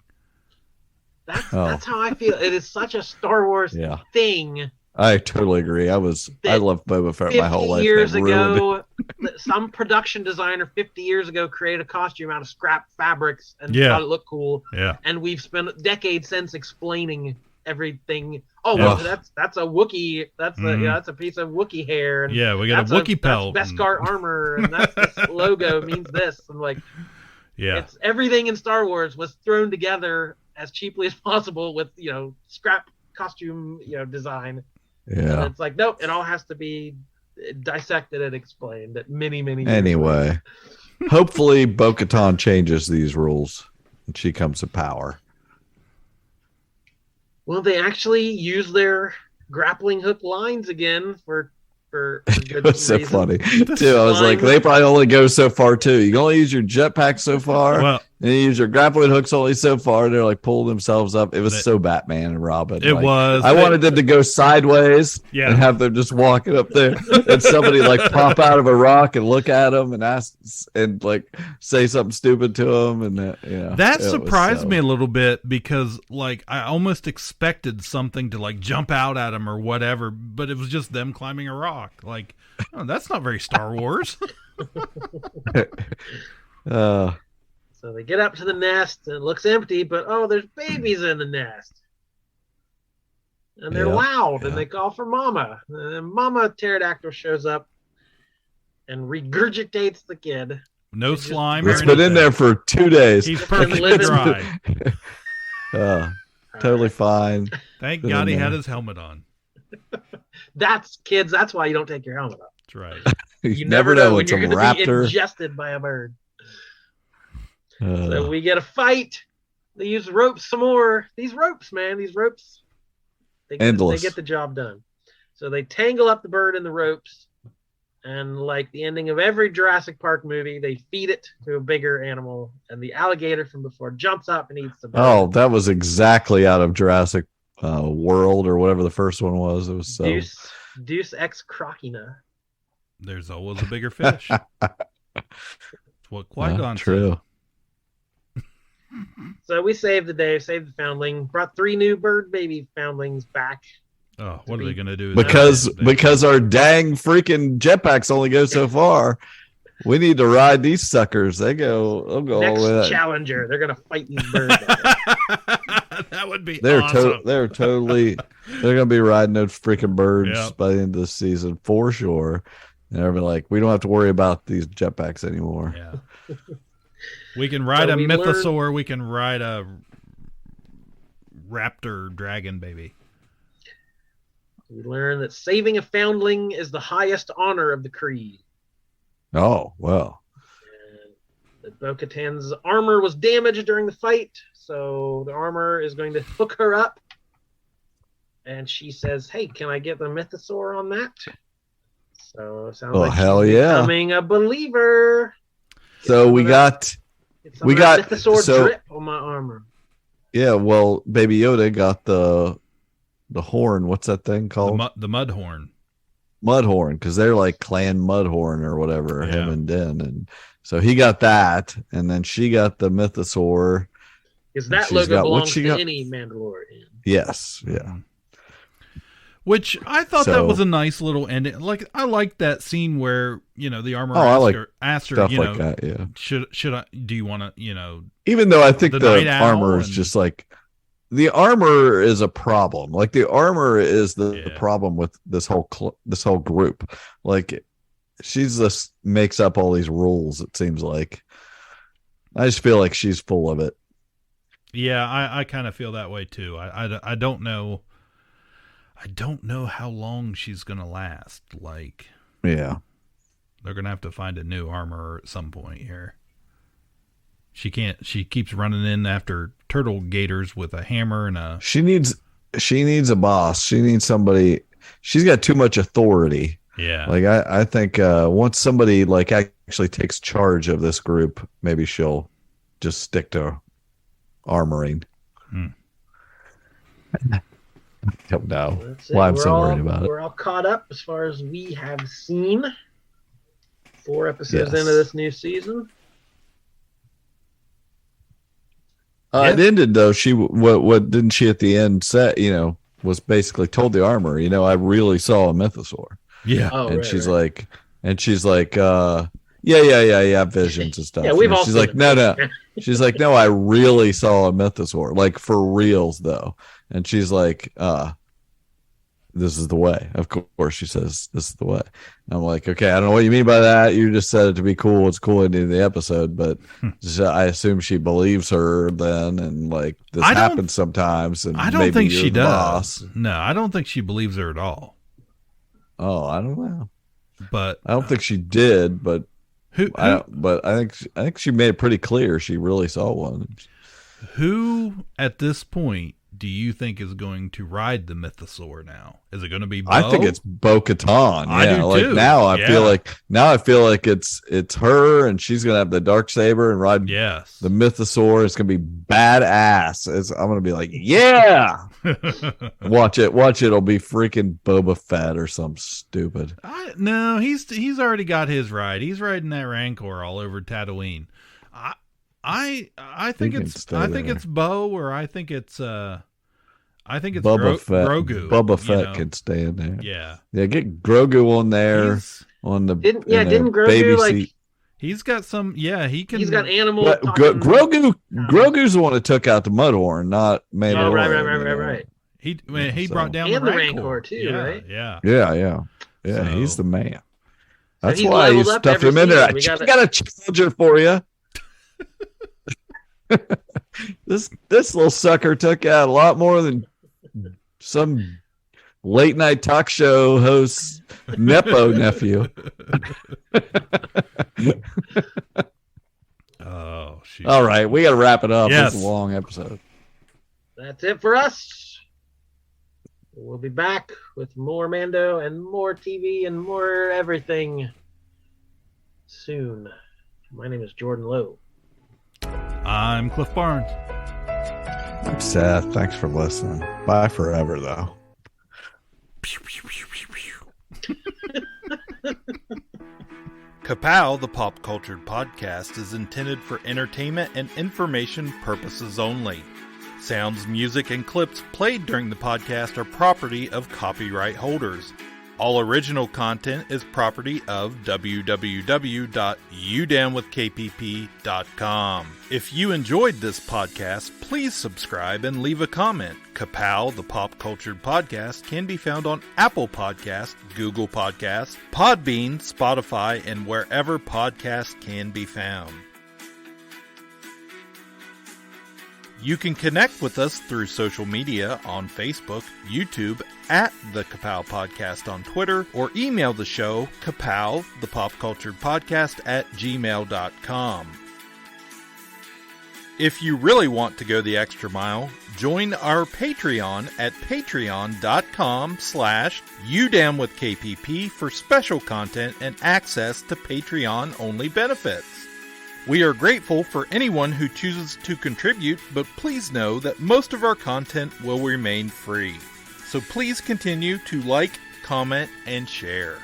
That's how I feel. It is such a Star Wars thing. I totally agree. I loved Boba Fett my whole life. 50 years ago, some production designer 50 years ago created a costume out of scrap fabrics and thought it looked cool. Yeah. And we've spent decades since explaining everything. That's a Wookiee. That's a piece of Wookiee hair. And we got a Wookiee pelt. That's Beskar armor, and that's this logo means this. And it's everything in Star Wars was thrown together as cheaply as possible with scrap costume design. And it's like, nope, it all has to be dissected and explained at many years anyway. Hopefully Bo-Katan changes these rules and she comes to power. Well, they actually use their grappling hook lines again for it was so funny too. I was like, they probably only go so far too. You can only use your jetpack so far, and you use your grappling hooks only so far. They're like pulling themselves up. It was so Batman and Robin. It was. I wanted them to go sideways and have them just walking up there, and somebody pop out of a rock and look at them and ask and say something stupid to them, and that surprised me a little bit, because I almost expected something to jump out at them or whatever, but it was just them climbing a rock. That's not very Star Wars. So they get up to the nest and it looks empty, but there's babies in the nest. And they're loud and they call for Mama. And then Mama Pterodactyl shows up and regurgitates the kid. No slime. It's been in there for 2 days. He's perfectly dry. Totally fine. Thank God he had his helmet on. That's why you don't take your helmet off. That's right. You never know when it's you're a going to raptor. be ingested by a bird. So we get a fight. They use ropes some more. These ropes, man. They endless. They get the job done. So they tangle up the bird in the ropes. And like the ending of every Jurassic Park movie, they feed it to a bigger animal. And the alligator from before jumps up and eats the bird. Oh, that was exactly out of Jurassic World or whatever the first one was. It was so... Deus Ex Machina. There's always a bigger fish. That's what Qui-Gon true. said. So we saved the day, saved the foundling, brought 3 new bird baby foundlings back. Oh, what are they going to do? Because our dang freaking jetpacks only go so far. We need to ride these suckers. They'll go Next all the way. Challenger. They're going to fight these birds. That would be awesome. They're going to be riding those freaking birds by the end of the season for sure. And they're like, we don't have to worry about these jetpacks anymore. Yeah. We can ride a mythosaur. We can ride a raptor dragon baby. We learn that saving a foundling is the highest honor of the creed. Oh, well. That Bo-Katan's armor was damaged during the fight, so the armor is going to hook her up. And she says, hey, can I get the mythosaur on that? So it sounds like hell she's yeah. becoming a believer. So we got mythosaur drip on my armor. Yeah, well, Baby Yoda got the horn. What's that thing called? The mud horn. Mudhorn, because they're like Clan Mudhorn or whatever, him and Din. And so he got that, and then she got the Mythosaur. Because that logo belongs to any Mandalorian. Yes, yeah. Which I thought that was a nice little ending. Like, I liked that scene where, the armor asked her, like that, yeah. Should I, do you want to, even though I think the armor is just like, the armor is a problem. Like, the armor is the problem with this whole group. Like, she's just makes up all these rules, it seems like. I just feel like she's full of it. Yeah, I kind of feel that way too. I don't know. I don't know how long she's going to last. Like, yeah, they're going to have to find a new armor at some point here. She keeps running in after turtle gators with a hammer and a. She needs a boss. She needs somebody. She's got too much authority. Yeah. Like, I think once somebody like actually takes charge of this group, maybe she'll just stick to armoring. Don't know why I'm so worried about it. We're all caught up as far as we have seen. 4 episodes into this new season. It ended though. She what didn't she at the end say? Was basically told the armor. I really saw a Mythosaur. Yeah, she's like, yeah, visions and stuff. Yeah, we've all. She's like, no. She's like, no, I really saw a Mythosaur, like for reals though. And she's like, this is the way. Of course, she says, this is the way. I'm like, okay, I don't know what you mean by that. You just said it to be cool. It's cool ending the episode, but I assume she believes her then, and like this happens sometimes. And I don't think she does. No, I don't think she believes her at all. Oh, I don't know. But I don't think she did. But but I think she made it pretty clear she really saw one. Who at this point do you think is going to ride the Mythosaur now? Is it going to be Bo? I think it's Bo-Katan. I do too. Now I feel like it's her, and she's gonna have the Darksaber and ride the Mythosaur. It's gonna be badass. I'm gonna be like, yeah. Watch it. It'll be freaking Boba Fett or something stupid. No, he's already got his ride. He's riding that Rancor all over Tatooine. I think it's Bo, or I think it's Boba Fett. Grogu. Boba Fett could stay in there. Yeah, get Grogu on there on the didn't Grogu seat. He's got some. Yeah, he can. He's got animal. Grogu's the one that took out the Mudhorn, not Mandalorian. Right. He brought down the Rancor too, right? Yeah. So, he's the man. That's why you stuffed him in there. I got a challenger for you. This little sucker took out a lot more than some late night talk show host Nepo nephew. Oh, shoot. All right, we got to wrap it up. Yes. It's a long episode. That's it for us. We'll be back with more Mando and more TV and more everything soon. My name is Jordan Lowe. I'm Cliff Barnes. I'm Seth. Thanks for listening. Bye forever, though. Ka-Pow, the pop cultured podcast, is intended for entertainment and information purposes only. Sounds, music, and clips played during the podcast are property of copyright holders. All original content is property of www.udownwithkpp.com. If you enjoyed this podcast, please subscribe and leave a comment. Ka-Pow, the pop cultured podcast, can be found on Apple Podcasts, Google Podcasts, Podbean, Spotify, and wherever podcasts can be found. You can connect with us through social media on Facebook, YouTube, at the Ka-Pow Podcast on Twitter, or email the show, Ka-Pow, the pop cultured podcast at gmail.com. If you really want to go the extra mile, join our Patreon at patreon.com/udownwithkpp for special content and access to Patreon-only benefits. We are grateful for anyone who chooses to contribute, but please know that most of our content will remain free. So please continue to like, comment, and share.